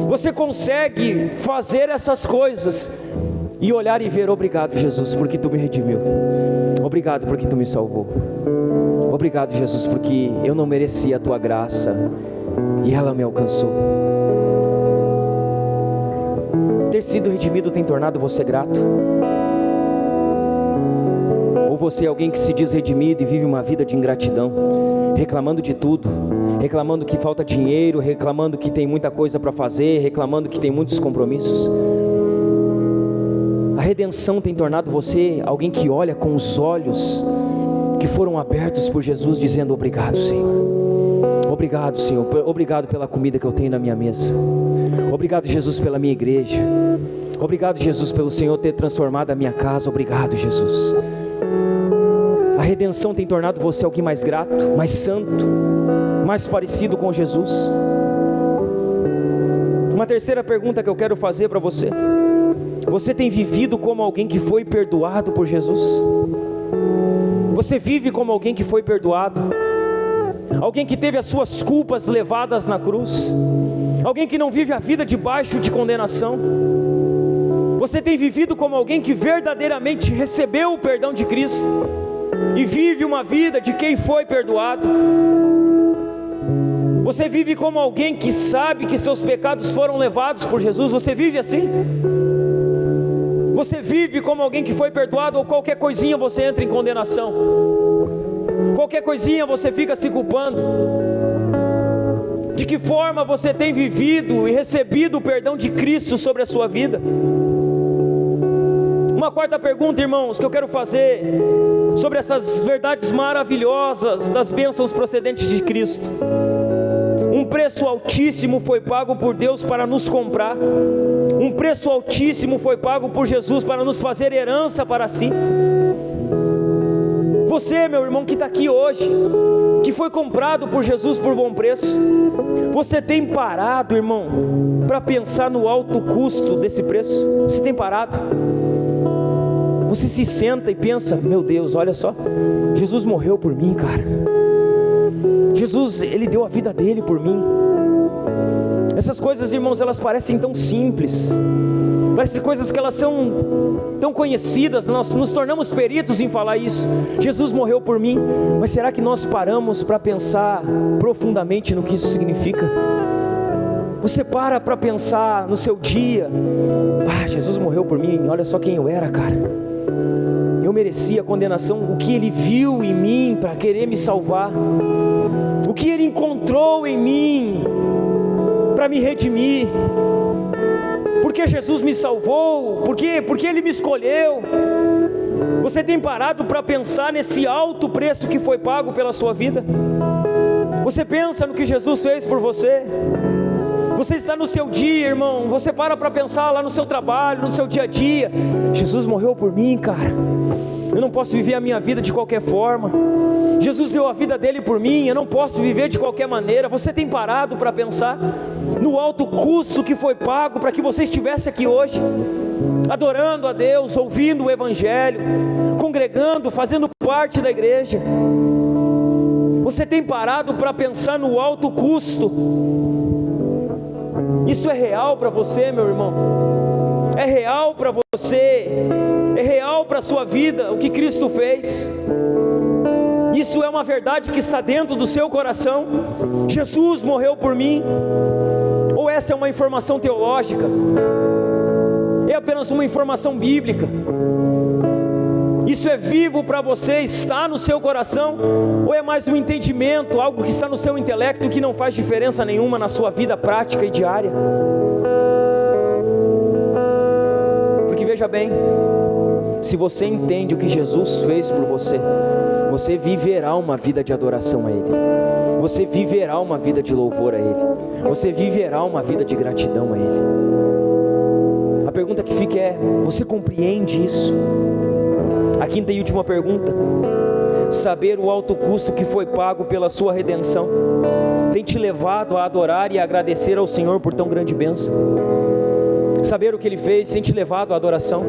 você consegue fazer essas coisas e olhar e ver: obrigado, Jesus, porque Tu me redimiu, obrigado porque Tu me salvou, obrigado Obrigado, Jesus, porque eu não merecia a tua graça e ela me alcançou. Ter sido redimido tem tornado você grato? Ou você é alguém que se diz redimido e vive uma vida de ingratidão, reclamando de tudo, reclamando que falta dinheiro, reclamando que tem muita coisa para fazer, reclamando que tem muitos compromissos? A redenção tem tornado você alguém que olha com os olhos que foram abertos por Jesus, dizendo: obrigado, Senhor. Obrigado, Senhor. Obrigado pela comida que eu tenho na minha mesa. Obrigado, Jesus, pela minha igreja. Obrigado, Jesus, pelo Senhor ter transformado a minha casa. Obrigado, Jesus. A redenção tem tornado você alguém mais grato, mais santo, mais parecido com Jesus. Uma terceira pergunta que eu quero fazer para você: você tem vivido como alguém que foi perdoado por Jesus? Você vive como alguém que foi perdoado? Alguém que teve as suas culpas levadas na cruz? Alguém que não vive a vida debaixo de condenação? Você tem vivido como alguém que verdadeiramente recebeu o perdão de Cristo e vive uma vida de quem foi perdoado? Você vive como alguém que sabe que seus pecados foram levados por Jesus? Você vive assim? Você vive como alguém que foi perdoado, ou qualquer coisinha você entra em condenação? Qualquer coisinha você fica se culpando? De que forma você tem vivido e recebido o perdão de Cristo sobre a sua vida? Uma quarta pergunta, irmãos, que eu quero fazer sobre essas verdades maravilhosas das bênçãos procedentes de Cristo. Um preço altíssimo foi pago por Deus para nos comprar. Um preço altíssimo foi pago por Jesus para nos fazer herança para si. Você, meu irmão, que está aqui hoje, que foi comprado por Jesus por bom preço, você tem parado, irmão, para pensar no alto custo desse preço? Você tem parado? Você se senta e pensa: meu Deus, olha só, Jesus morreu por mim, cara. Jesus, Ele deu a vida dele por mim. Essas coisas, irmãos, elas parecem tão simples, parecem coisas que elas são tão conhecidas, nós nos tornamos peritos em falar isso. Jesus morreu por mim, mas será que nós paramos para pensar profundamente no que isso significa? Você para pensar no seu dia: Jesus morreu por mim, olha só quem eu era, cara. Eu merecia a condenação. O que Ele viu em mim para querer me salvar, o que Ele encontrou em mim para me redimir. Porque Jesus me salvou, porque Ele me escolheu. Você tem parado para pensar nesse alto preço que foi pago pela sua vida? Você pensa no que Jesus fez por você? Você está no seu dia, irmão, você para pensar lá no seu trabalho, no seu dia a dia: Jesus morreu por mim, cara. Eu não posso viver a minha vida de qualquer forma. Jesus deu a vida dele por mim, eu não posso viver de qualquer maneira. Você tem parado para pensar no alto custo que foi pago para que você estivesse aqui hoje, adorando a Deus, ouvindo o Evangelho, congregando, fazendo parte da igreja? Você tem parado para pensar no alto custo? Isso é real para você, meu irmão? É real para você? É real para a sua vida o que Cristo fez? Isso é uma verdade que está dentro do seu coração? Jesus morreu por mim? Ou essa é uma informação teológica? É apenas uma informação bíblica? Isso é vivo para você? Está no seu coração? Ou é mais um entendimento, algo que está no seu intelecto, que não faz diferença nenhuma na sua vida prática e diária? Porque veja bem, se você entende o que Jesus fez por você, você viverá uma vida de adoração a Ele. Você viverá uma vida de louvor a Ele. Você viverá uma vida de gratidão a Ele. A pergunta que fica é: você compreende isso? A quinta e última pergunta: saber o alto custo que foi pago pela sua redenção tem te levado a adorar e a agradecer ao Senhor por tão grande bênção? Saber o que Ele fez tem te levado à adoração?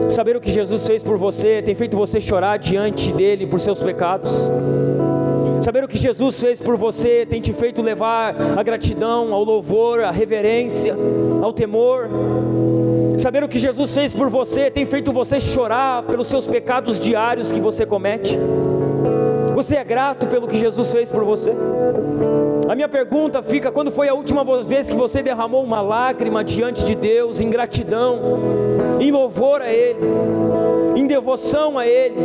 Saber o que Jesus fez por você tem feito você chorar diante dEle por seus pecados? Saber o que Jesus fez por você tem te feito levar a gratidão, ao louvor, à reverência, ao temor? Saber o que Jesus fez por você tem feito você chorar pelos seus pecados diários que você comete? Você é grato pelo que Jesus fez por você? A minha pergunta fica: quando foi a última vez que você derramou uma lágrima diante de Deus, em gratidão, em louvor a Ele, em devoção a Ele?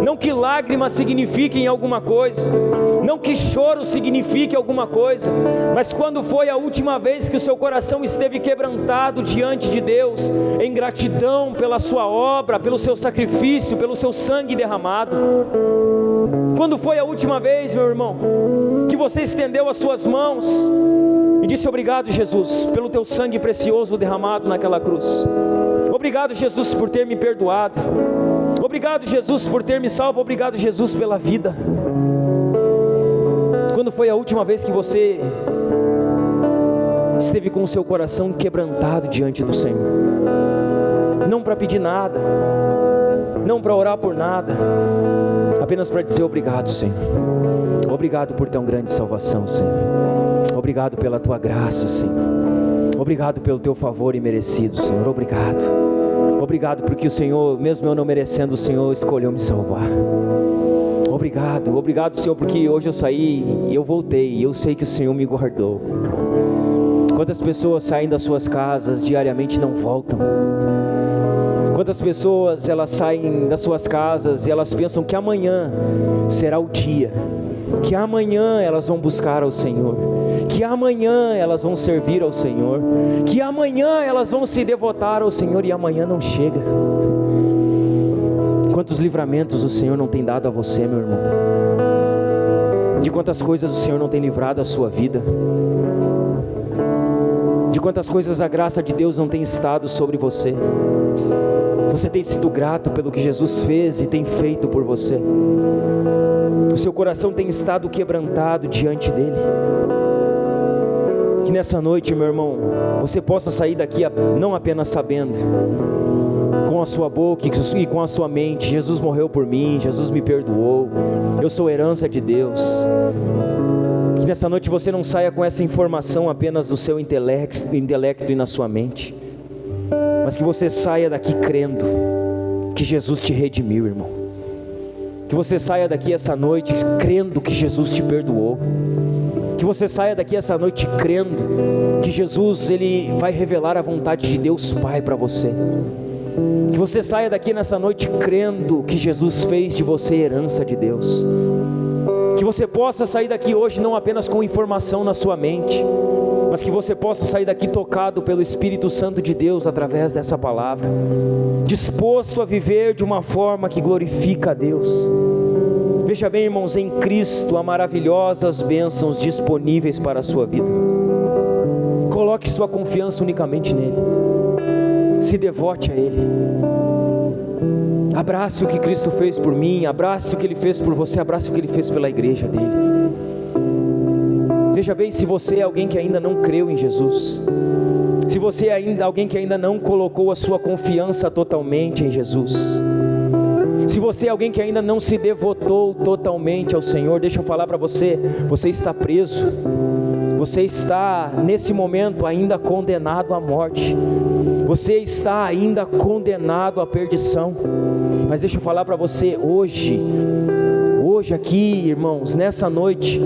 Não que lágrimas signifiquem alguma coisa, não que choro signifique alguma coisa, mas quando foi a última vez que o seu coração esteve quebrantado diante de Deus, em gratidão pela sua obra, pelo seu sacrifício, pelo seu sangue derramado? Quando foi a última vez, meu irmão, que você estendeu as suas mãos e disse: obrigado, Jesus, pelo teu sangue precioso derramado naquela cruz. Obrigado, Jesus, por ter me perdoado. Obrigado, Jesus, por ter me salvo. Obrigado, Jesus, pela vida. Quando foi a última vez que você esteve com o seu coração quebrantado diante do Senhor? Não para pedir nada, não para orar por nada, apenas para dizer: obrigado, Senhor. Obrigado por tão grande salvação, Senhor. Obrigado pela tua graça, Senhor. Obrigado pelo teu favor imerecido, Senhor. Obrigado. Obrigado porque o Senhor, mesmo eu não merecendo, o Senhor escolheu me salvar. Obrigado, obrigado, Senhor, porque hoje eu saí e eu voltei, e eu sei que o Senhor me guardou. Quantas pessoas saem das suas casas diariamente e não voltam? Quantas pessoas elas saem das suas casas e elas pensam que amanhã será o dia, que amanhã elas vão buscar ao Senhor, que amanhã elas vão servir ao Senhor, que amanhã elas vão se devotar ao Senhor, e amanhã não chega. Quantos livramentos o Senhor não tem dado a você, meu irmão? De quantas coisas o Senhor não tem livrado a sua vida? De quantas coisas a graça de Deus não tem estado sobre você? Você tem sido grato pelo que Jesus fez e tem feito por você? O seu coração tem estado quebrantado diante dele? Que nessa noite, meu irmão, você possa sair daqui não apenas sabendo, com a sua boca e com a sua mente: Jesus morreu por mim, Jesus me perdoou, eu sou herança de Deus. Que nessa noite você não saia com essa informação apenas do seu intelecto e na sua mente, mas que você saia daqui crendo que Jesus te redimiu, irmão. Que você saia daqui essa noite crendo que Jesus te perdoou. Que você saia daqui essa noite crendo que Jesus, Ele vai revelar a vontade de Deus Pai para você. Que você saia daqui nessa noite crendo que Jesus fez de você herança de Deus. Que você possa sair daqui hoje não apenas com informação na sua mente, mas que você possa sair daqui tocado pelo Espírito Santo de Deus através dessa palavra, disposto a viver de uma forma que glorifica a Deus. Veja bem, irmãos, em Cristo há maravilhosas bênçãos disponíveis para a sua vida. Coloque sua confiança unicamente nele, se devote a Ele. Abrace o que Cristo fez por mim, abrace o que Ele fez por você, abrace o que Ele fez pela igreja dele. Veja bem, se você é alguém que ainda não creu em Jesus, se você é alguém que ainda não colocou a sua confiança totalmente em Jesus, se você é alguém que ainda não se devotou totalmente ao Senhor, deixa eu falar para você: você está preso, você está nesse momento ainda condenado à morte, você está ainda condenado à perdição. Mas deixa eu falar para você, hoje aqui, irmãos, nessa noite,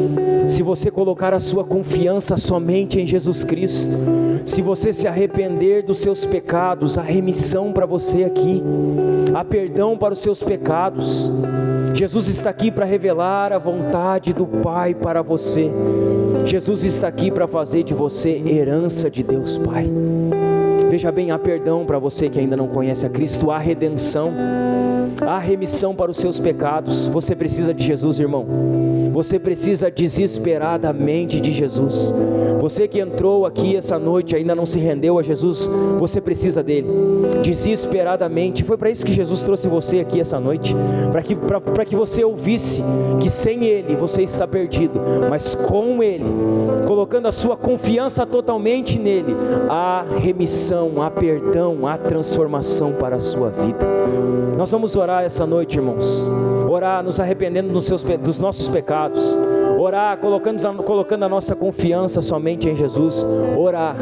se você colocar a sua confiança somente em Jesus Cristo, se você se arrepender dos seus pecados, há remissão para você aqui, há perdão para os seus pecados. Jesus está aqui para revelar a vontade do Pai para você. Jesus está aqui para fazer de você herança de Deus Pai. Veja bem, há perdão para você que ainda não conhece a Cristo, há redenção, há remissão para os seus pecados. Você precisa de Jesus, irmão. Você precisa desesperadamente de Jesus. Você que entrou aqui essa noite e ainda não se rendeu a Jesus, você precisa dele, desesperadamente. Foi para isso que Jesus trouxe você aqui essa noite, para que você ouvisse que sem ele você está perdido, mas com ele, colocando a sua confiança totalmente nele, há remissão, há perdão, há transformação para a sua vida. Nós vamos orar essa noite, irmãos, orar nos arrependendo dos nossos pecados, orar colocando a nossa confiança somente em Jesus, orar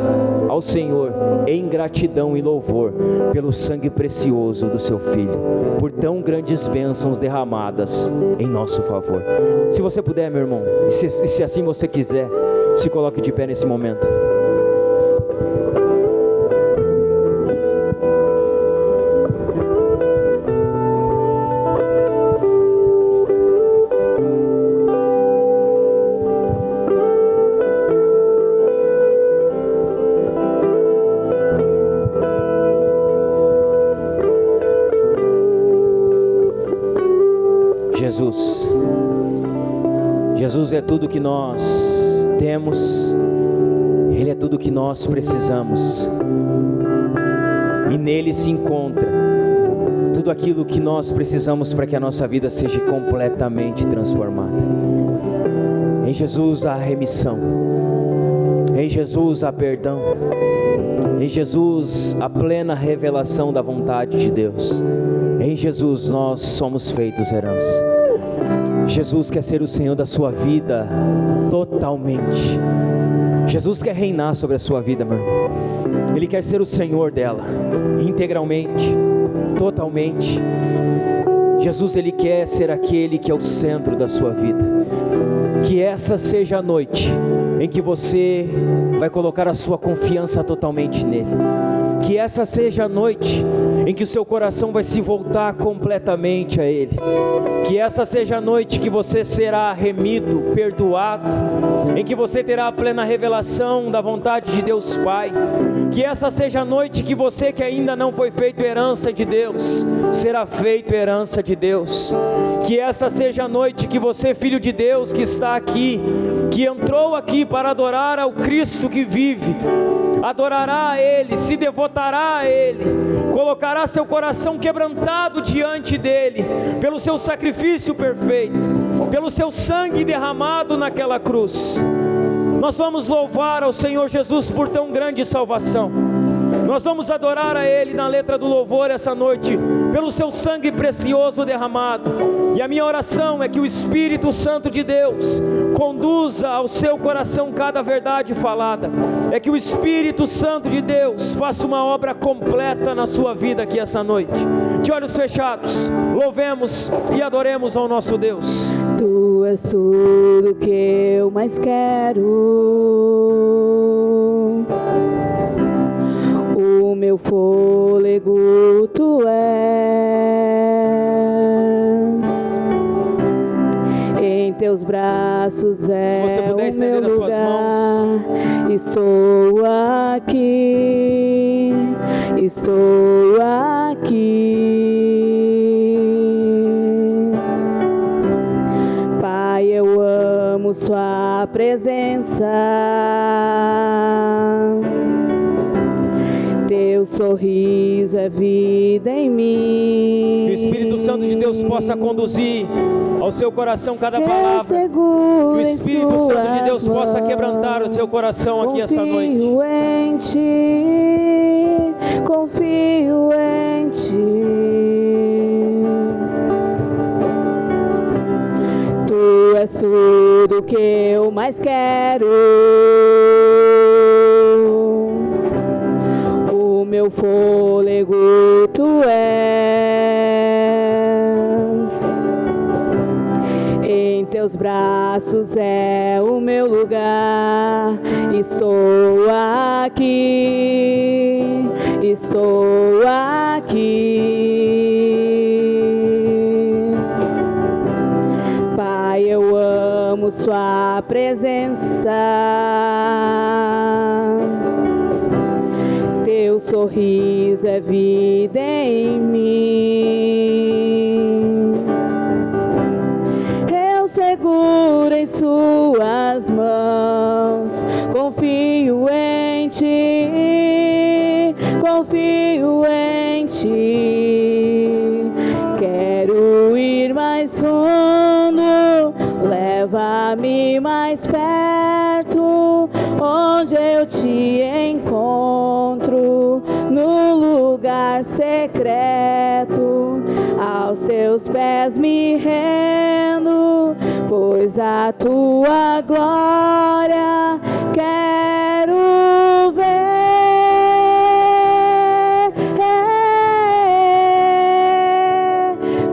ao Senhor em gratidão e louvor pelo sangue precioso do seu Filho, por tão grandes bênçãos derramadas em nosso favor. Se você puder, meu irmão, e se assim você quiser, se coloque de pé nesse momento. Jesus é tudo que nós temos, Ele é tudo que nós precisamos, e nele se encontra tudo aquilo que nós precisamos para que a nossa vida seja completamente transformada. Em Jesus há remissão, em Jesus há perdão, em Jesus há plena revelação da vontade de Deus. Em Jesus nós somos feitos herança. Jesus quer ser o Senhor da sua vida totalmente. Jesus quer reinar sobre a sua vida, meu irmão. Ele quer ser o Senhor dela, integralmente, totalmente. Jesus, Ele quer ser aquele que é o centro da sua vida. Que essa seja a noite em que você vai colocar a sua confiança totalmente nele. Que essa seja a noite em que o seu coração vai se voltar completamente a Ele. Que essa seja a noite que você será remido, perdoado, em que você terá a plena revelação da vontade de Deus Pai. Que essa seja a noite que você que ainda não foi feito herança de Deus, será feito herança de Deus. Que essa seja a noite que você, filho de Deus, que está aqui, que entrou aqui para adorar ao Cristo que vive, adorará a Ele, se devotará a Ele, colocará seu coração quebrantado diante dEle, pelo seu sacrifício perfeito, pelo seu sangue derramado naquela cruz. Nós vamos louvar ao Senhor Jesus por tão grande salvação. Nós vamos adorar a Ele na letra do louvor essa noite, pelo seu sangue precioso derramado. E a minha oração é que o Espírito Santo de Deus conduza ao seu coração cada verdade falada. É que o Espírito Santo de Deus faça uma obra completa na sua vida aqui essa noite. De olhos fechados, louvemos e adoremos ao nosso Deus. Tu és tudo que eu mais quero, o meu fôlego tu és, em teus braços é Se você puder o meu estender as suas lugar. mãos. Estou aqui, estou aqui. Pai, eu amo sua presença. Teu sorriso é vida em mim. Que o Espírito Santo de Deus possa conduzir ao seu coração cada palavra. Que o Espírito Santo de Deus possa quebrantar o seu coração aqui essa noite. Confio em ti, confio em ti. Tu és tudo que eu mais quero, o meu fôlego tu és, em teus braços é o meu lugar. Estou aqui, estou aqui. Pai, eu amo sua presença. Teu sorriso é vida em mim. Eu seguro em suas mãos, confio em ti, confio em ti. Quero ir mais fundo, leva-me mais perto, onde eu te encontro, no lugar secreto. Aos teus pés me rendo, pois a tua glória quero ver.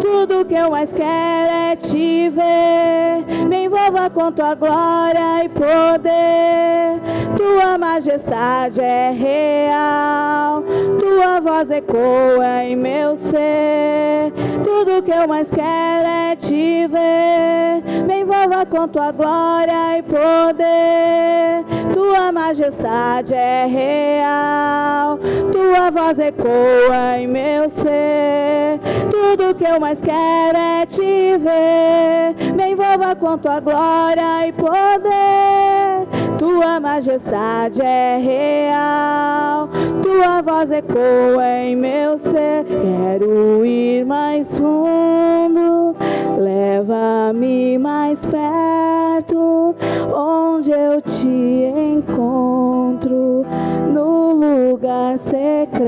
Tudo que eu mais quero é te ver. Me envolva com tua glória e poder. Tua majestade é real, tua voz ecoa em meu ser. Tudo que eu mais quero é te ver. Me envolva com tua glória e poder. Tua majestade é real, tua voz ecoa em meu ser. Tudo que eu mais quero é te ver. Me envolva com tua glória e poder. Tua majestade é real, tua voz ecoa em meu ser. Quero ir mais fundo, leva-me mais perto, onde eu te encontro, no lugar secreto.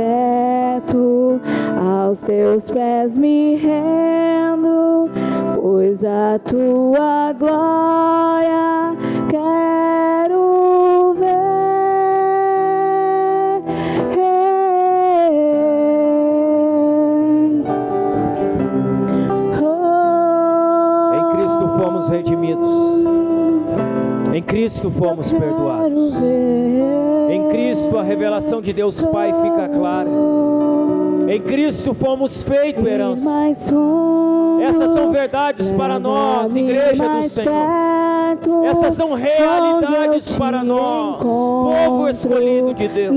Aos teus pés me rendo, pois a tua glória quero ver. Em Cristo fomos redimidos, em Cristo fomos perdoados, em Cristo a revelação de Deus Pai fica clara. Em Cristo fomos feitos herança. Essas são verdades para nós, igreja do Senhor. Essas são realidades para nós, povo escolhido de Deus.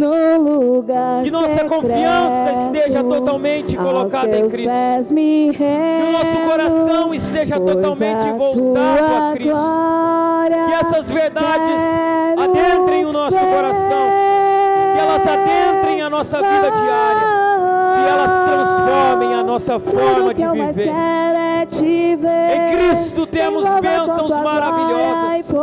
Que nossa confiança esteja totalmente colocada em Cristo. Que o nosso coração esteja totalmente voltado a Cristo. Que essas verdades adentrem o nosso coração. Que elas adentrem a nossa vida diária. Que elas transformem a nossa forma de viver. Em Cristo temos bênçãos maravilhosas.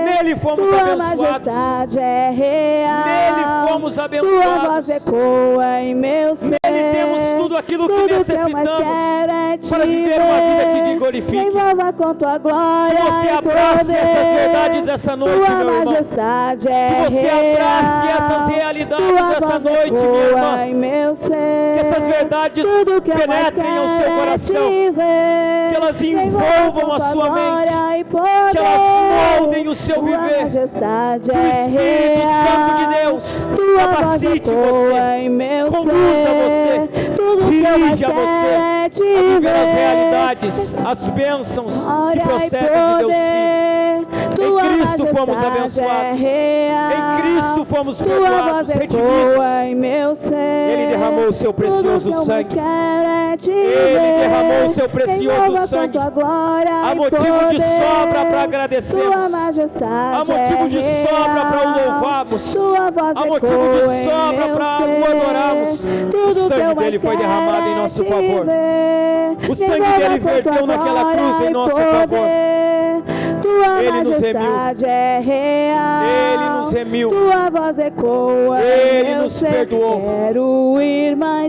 Nele fomos abençoados. Nele fomos abençoados. Nele temos tudo aquilo que necessitamos para viver uma vida que lhe glorifique. Que você abrace essas verdades essa noite, meu irmão. Que você abrace essas realidades essa noite, minha irmã. Que essas verdades penetrem o seu coração. Que elas envolvam a sua mente. Que elas moldem o seu viver. Que o Espírito Santo de Deus capacite você, conduza você, dirija você a viver as realidades, as bênçãos que procedem de Deus Filho. Em Cristo fomos abençoados. Em Cristo fomos perdoados, redimidos. Ele derramou o seu precioso sangue. Ele derramou o seu precioso sangue. Há motivo de sobra para agradecermos. Há motivo de sobra para o louvarmos. Há motivo de sobra para o adorarmos. O sangue dele foi derramado em nosso favor. O sangue dele verteu naquela cruz em nosso favor. Ele nos remiu. Ele nos remiu. Ele nos perdoou. Ele nos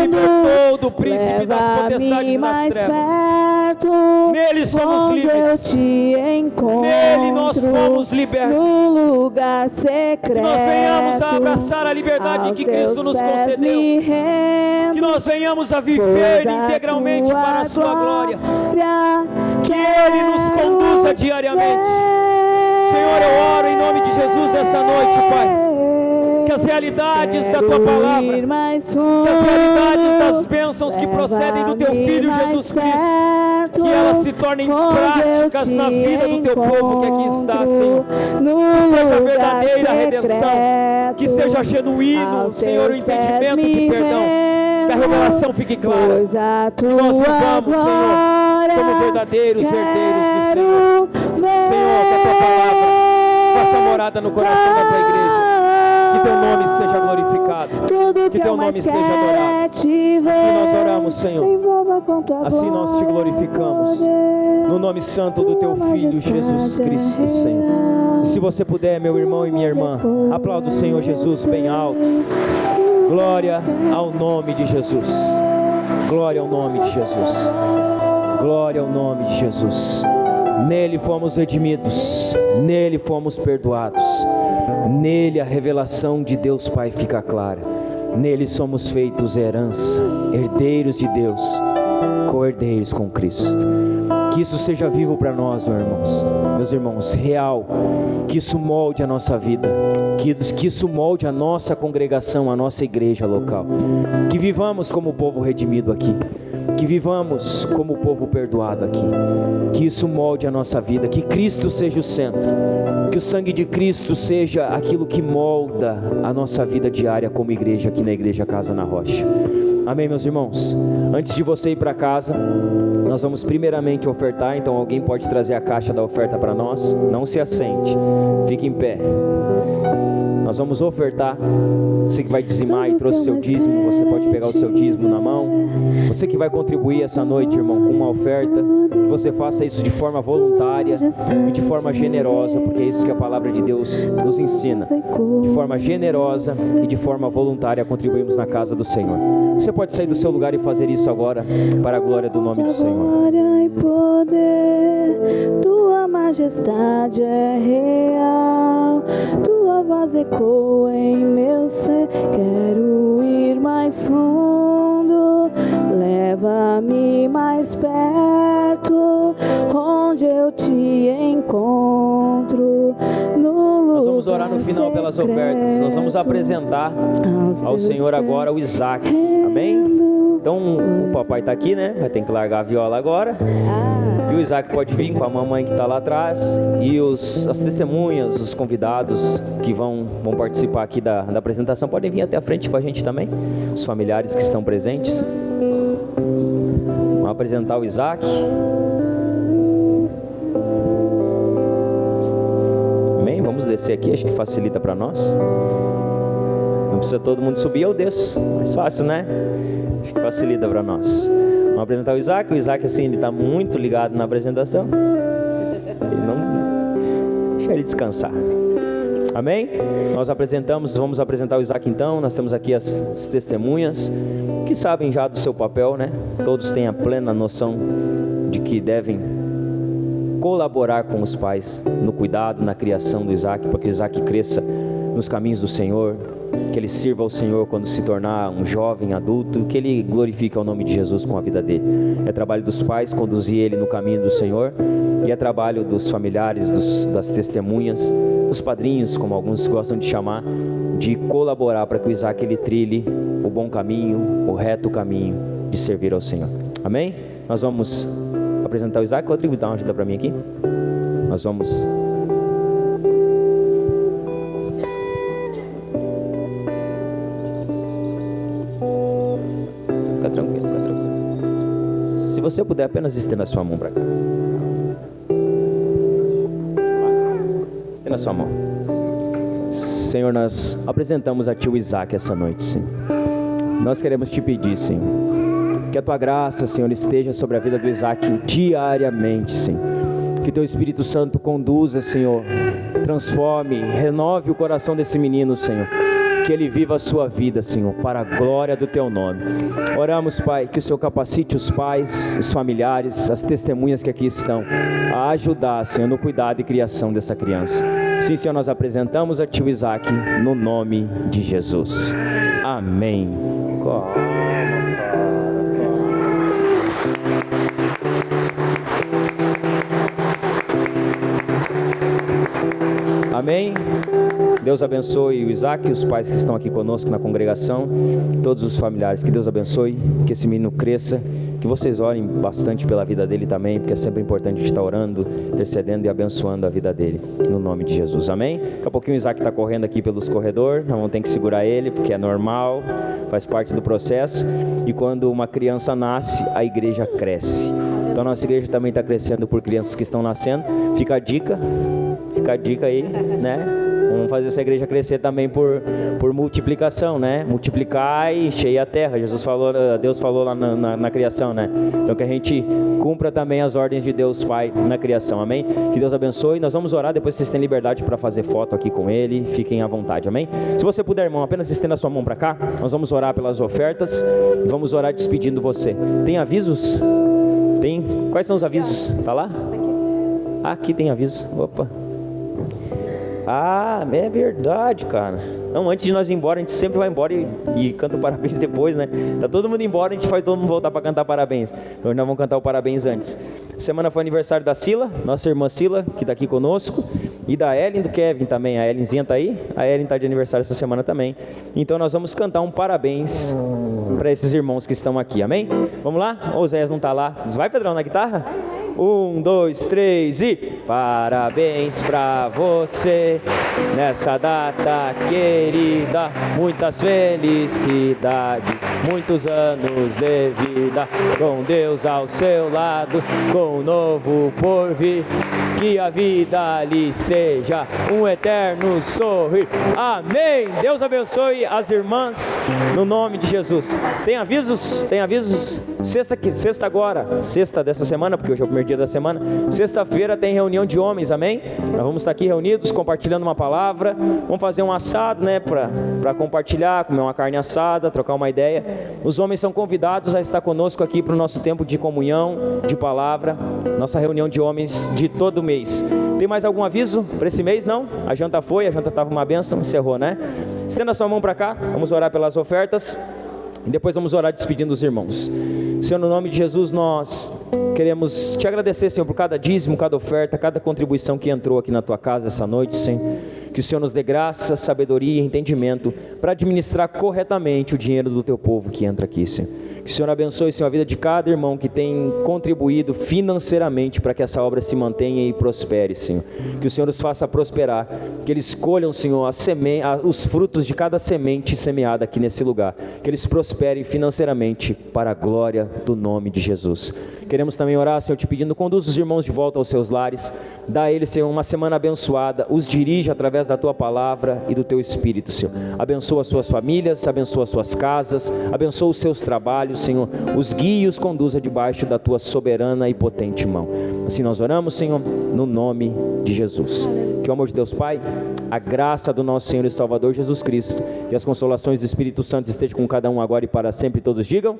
libertou do príncipe das potestades das trevas. Nele somos livres. Nele nós fomos libertos. Que nós venhamos a abraçar a liberdade que Cristo nos concedeu. Que nós venhamos a viver integralmente para a sua glória. Que Ele nos conduza diariamente. Senhor, eu oro em nome de Jesus essa noite, Pai. Que as realidades da Tua Palavra, que as realidades das bênçãos que procedem do Teu Filho Jesus Cristo, que elas se tornem práticas na vida do Teu povo que aqui está, Senhor. Que seja verdadeira a redenção, que seja genuíno, Senhor, o entendimento de perdão. Que a revelação fique clara. Que nós vivamos, Senhor, como verdadeiros herdeiros do Senhor. Senhor, que a Tua Palavra faça morada no coração da Tua igreja. Que Teu nome seja glorificado. Que Teu nome seja adorado. Assim nós oramos, Senhor. Assim nós Te glorificamos. No nome santo do Teu Filho, Jesus Cristo, Senhor. E se você puder, meu irmão e minha irmã, aplauda o Senhor Jesus bem alto. Glória ao nome de Jesus. Glória ao nome de Jesus. Glória ao nome de Jesus. Nele fomos redimidos, nele fomos perdoados, nele a revelação de Deus Pai fica clara, nele somos feitos herança, herdeiros de Deus, co-herdeiros com Cristo. Que isso seja vivo para nós, meus irmãos, real, que isso molde a nossa vida, que isso molde a nossa congregação, a nossa igreja local, que vivamos como povo redimido aqui, que vivamos como o povo perdoado aqui, que isso molde a nossa vida, que Cristo seja o centro, que o sangue de Cristo seja aquilo que molda a nossa vida diária como igreja aqui na Igreja Casa na Rocha. Amém, meus irmãos? Antes de você ir para casa, nós vamos primeiramente ofertar, então alguém pode trazer a caixa da oferta para nós, não se assente, fique em pé. Nós vamos ofertar. Você que vai dizimar e trouxe seu dízimo, você pode pegar o seu dízimo na mão. Você que vai contribuir essa noite, irmão, com uma oferta, que você faça isso de forma voluntária e de forma generosa, porque é isso que a palavra de Deus nos ensina. De forma generosa e de forma voluntária contribuímos na casa do Senhor. Você pode sair do seu lugar e fazer isso agora para a glória do nome do Senhor. Glória e poder, tua majestade é real, tua voz ecoa em meu ser. Quero ir mais fundo, leva-me mais perto, onde eu te encontro, no lugar. Nós vamos orar no final pelas ofertas. Nós vamos apresentar ao Senhor agora o Isaac. Amém? Então o papai está aqui, né? Vai ter que largar a viola agora. E o Isaac pode vir com a mamãe que está lá atrás. E as testemunhas, os convidados que vão participar aqui da apresentação podem vir até a frente com a gente também. Os familiares que estão presentes. Vamos apresentar o Isaac. Amém? Vamos descer aqui, acho que facilita para nós. Não precisa todo mundo subir, eu desço. Mais fácil, né? Acho que facilita para nós. Vamos apresentar o Isaac. O Isaac, assim, ele está muito ligado na apresentação. Ele não... Deixa ele descansar. Amém? Vamos apresentar o Isaac então. Nós temos aqui as testemunhas que sabem já do seu papel, né? Todos têm a plena noção de que devem colaborar com os pais no cuidado, na criação do Isaac, para que o Isaac cresça nos caminhos do Senhor, que ele sirva ao Senhor quando se tornar um jovem adulto, que ele glorifique o nome de Jesus com a vida dele. É trabalho dos pais conduzir ele no caminho do Senhor, e é trabalho dos familiares, das testemunhas, dos padrinhos, como alguns gostam de chamar, de colaborar para que o Isaac ele trilhe o bom caminho, o reto caminho de servir ao Senhor. Amém? Nós vamos apresentar o Isaac. Rodrigo, dá uma ajuda para mim aqui. Nós vamos... Fica tranquilo. Se você puder, apenas estenda a sua mão para cá. Estenda a sua mão. Senhor, nós apresentamos a Ti o Isaac essa noite, Senhor. Nós queremos Te pedir, Senhor, que a Tua graça, Senhor, esteja sobre a vida do Isaac diariamente, Senhor. Que Teu Espírito Santo conduza, Senhor, transforme, renove o coração desse menino, Senhor. Que ele viva a sua vida, Senhor, para a glória do Teu nome. Oramos, Pai, que o Senhor capacite os pais, os familiares, as testemunhas que aqui estão, a ajudar, Senhor, no cuidado e criação dessa criança. Sim, Senhor, nós apresentamos a Ti o Isaac, no nome de Jesus. Amém. Amém. Deus abençoe o Isaac, os pais que estão aqui conosco na congregação, todos os familiares. Que Deus abençoe, que esse menino cresça, que vocês orem bastante pela vida dele também, porque é sempre importante a gente estar orando, intercedendo e abençoando a vida dele, no nome de Jesus. Amém? Daqui a pouquinho o Isaac está correndo aqui pelos corredores, nós vamos ter que segurar ele, porque é normal, faz parte do processo. E quando uma criança nasce, a igreja cresce. Então a nossa igreja também está crescendo por crianças que estão nascendo. Fica a dica aí, né? Vamos fazer essa igreja crescer também por multiplicação, né? Multiplicar e cheia a terra. Deus falou lá na criação, né? Então que a gente cumpra também as ordens de Deus Pai na criação, amém? Que Deus abençoe. Nós vamos orar, depois vocês têm liberdade para fazer foto aqui com ele. Fiquem à vontade, amém? Se você puder, irmão, apenas estenda a sua mão para cá. Nós vamos orar pelas ofertas e vamos orar despedindo você. Tem avisos? Tem? Quais são os avisos? Tá lá? Aqui tem aviso. Opa. Ah, é verdade, cara. Não, antes de nós ir embora, a gente sempre vai embora e canta o parabéns depois, né? Tá todo mundo embora, a gente faz todo mundo voltar para cantar parabéns. Então nós vamos cantar o parabéns antes. Semana foi aniversário da Sila, nossa irmã Sila, que tá aqui conosco. E da Ellen e do Kevin também. A Ellenzinha tá aí. A Ellen tá de aniversário essa semana também. Então nós vamos cantar um parabéns para esses irmãos que estão aqui, amém? Vamos lá? O Zé não tá lá. Vai, Pedrão, na guitarra? 1, 2, 3 e... Parabéns pra você nessa data querida, muitas felicidades, muitos anos de vida, com Deus ao seu lado, com um novo porvir, que a vida lhe seja um eterno sorrir. Amém. Deus abençoe as irmãs no nome de Jesus. Tem avisos? Tem avisos? Sexta agora, sexta dessa semana, porque hoje é o primeiro dia da semana. Sexta-feira tem reunião de homens, amém? Nós vamos estar aqui reunidos, compartilhando uma palavra. Vamos fazer um assado, né, para compartilhar, comer uma carne assada, trocar uma ideia. Os homens são convidados a estar conosco aqui para o nosso tempo de comunhão, de palavra, nossa reunião de homens de todo mês. Tem mais algum aviso para esse mês? Não? A janta foi, a janta estava uma bênção, encerrou, né? Estenda a sua mão para cá, vamos orar pelas ofertas e depois vamos orar despedindo os irmãos. Senhor, no nome de Jesus, nós queremos te agradecer, Senhor, por cada dízimo, cada oferta, cada contribuição que entrou aqui na tua casa essa noite, Senhor. Que o Senhor nos dê graça, sabedoria e entendimento para administrar corretamente o dinheiro do teu povo que entra aqui, Senhor. Que o Senhor abençoe, Senhor, a vida de cada irmão que tem contribuído financeiramente para que essa obra se mantenha e prospere, Senhor. Que o Senhor os faça prosperar, que eles colham, Senhor, os frutos de cada semente semeada aqui nesse lugar. Que eles prosperem financeiramente para a glória do nome de Jesus. Queremos também orar, Senhor, te pedindo, conduz os irmãos de volta aos seus lares, dá a eles, Senhor, uma semana abençoada, os dirige através da tua palavra e do teu Espírito, Senhor. Abençoa as suas famílias, abençoa as suas casas, abençoa os seus trabalhos, Senhor, os guie e os conduza debaixo da tua soberana e potente mão. Assim nós oramos, Senhor, no nome de Jesus. Que o amor de Deus Pai, a graça do nosso Senhor e Salvador Jesus Cristo e as consolações do Espírito Santo estejam com cada um agora e para sempre. Todos digam...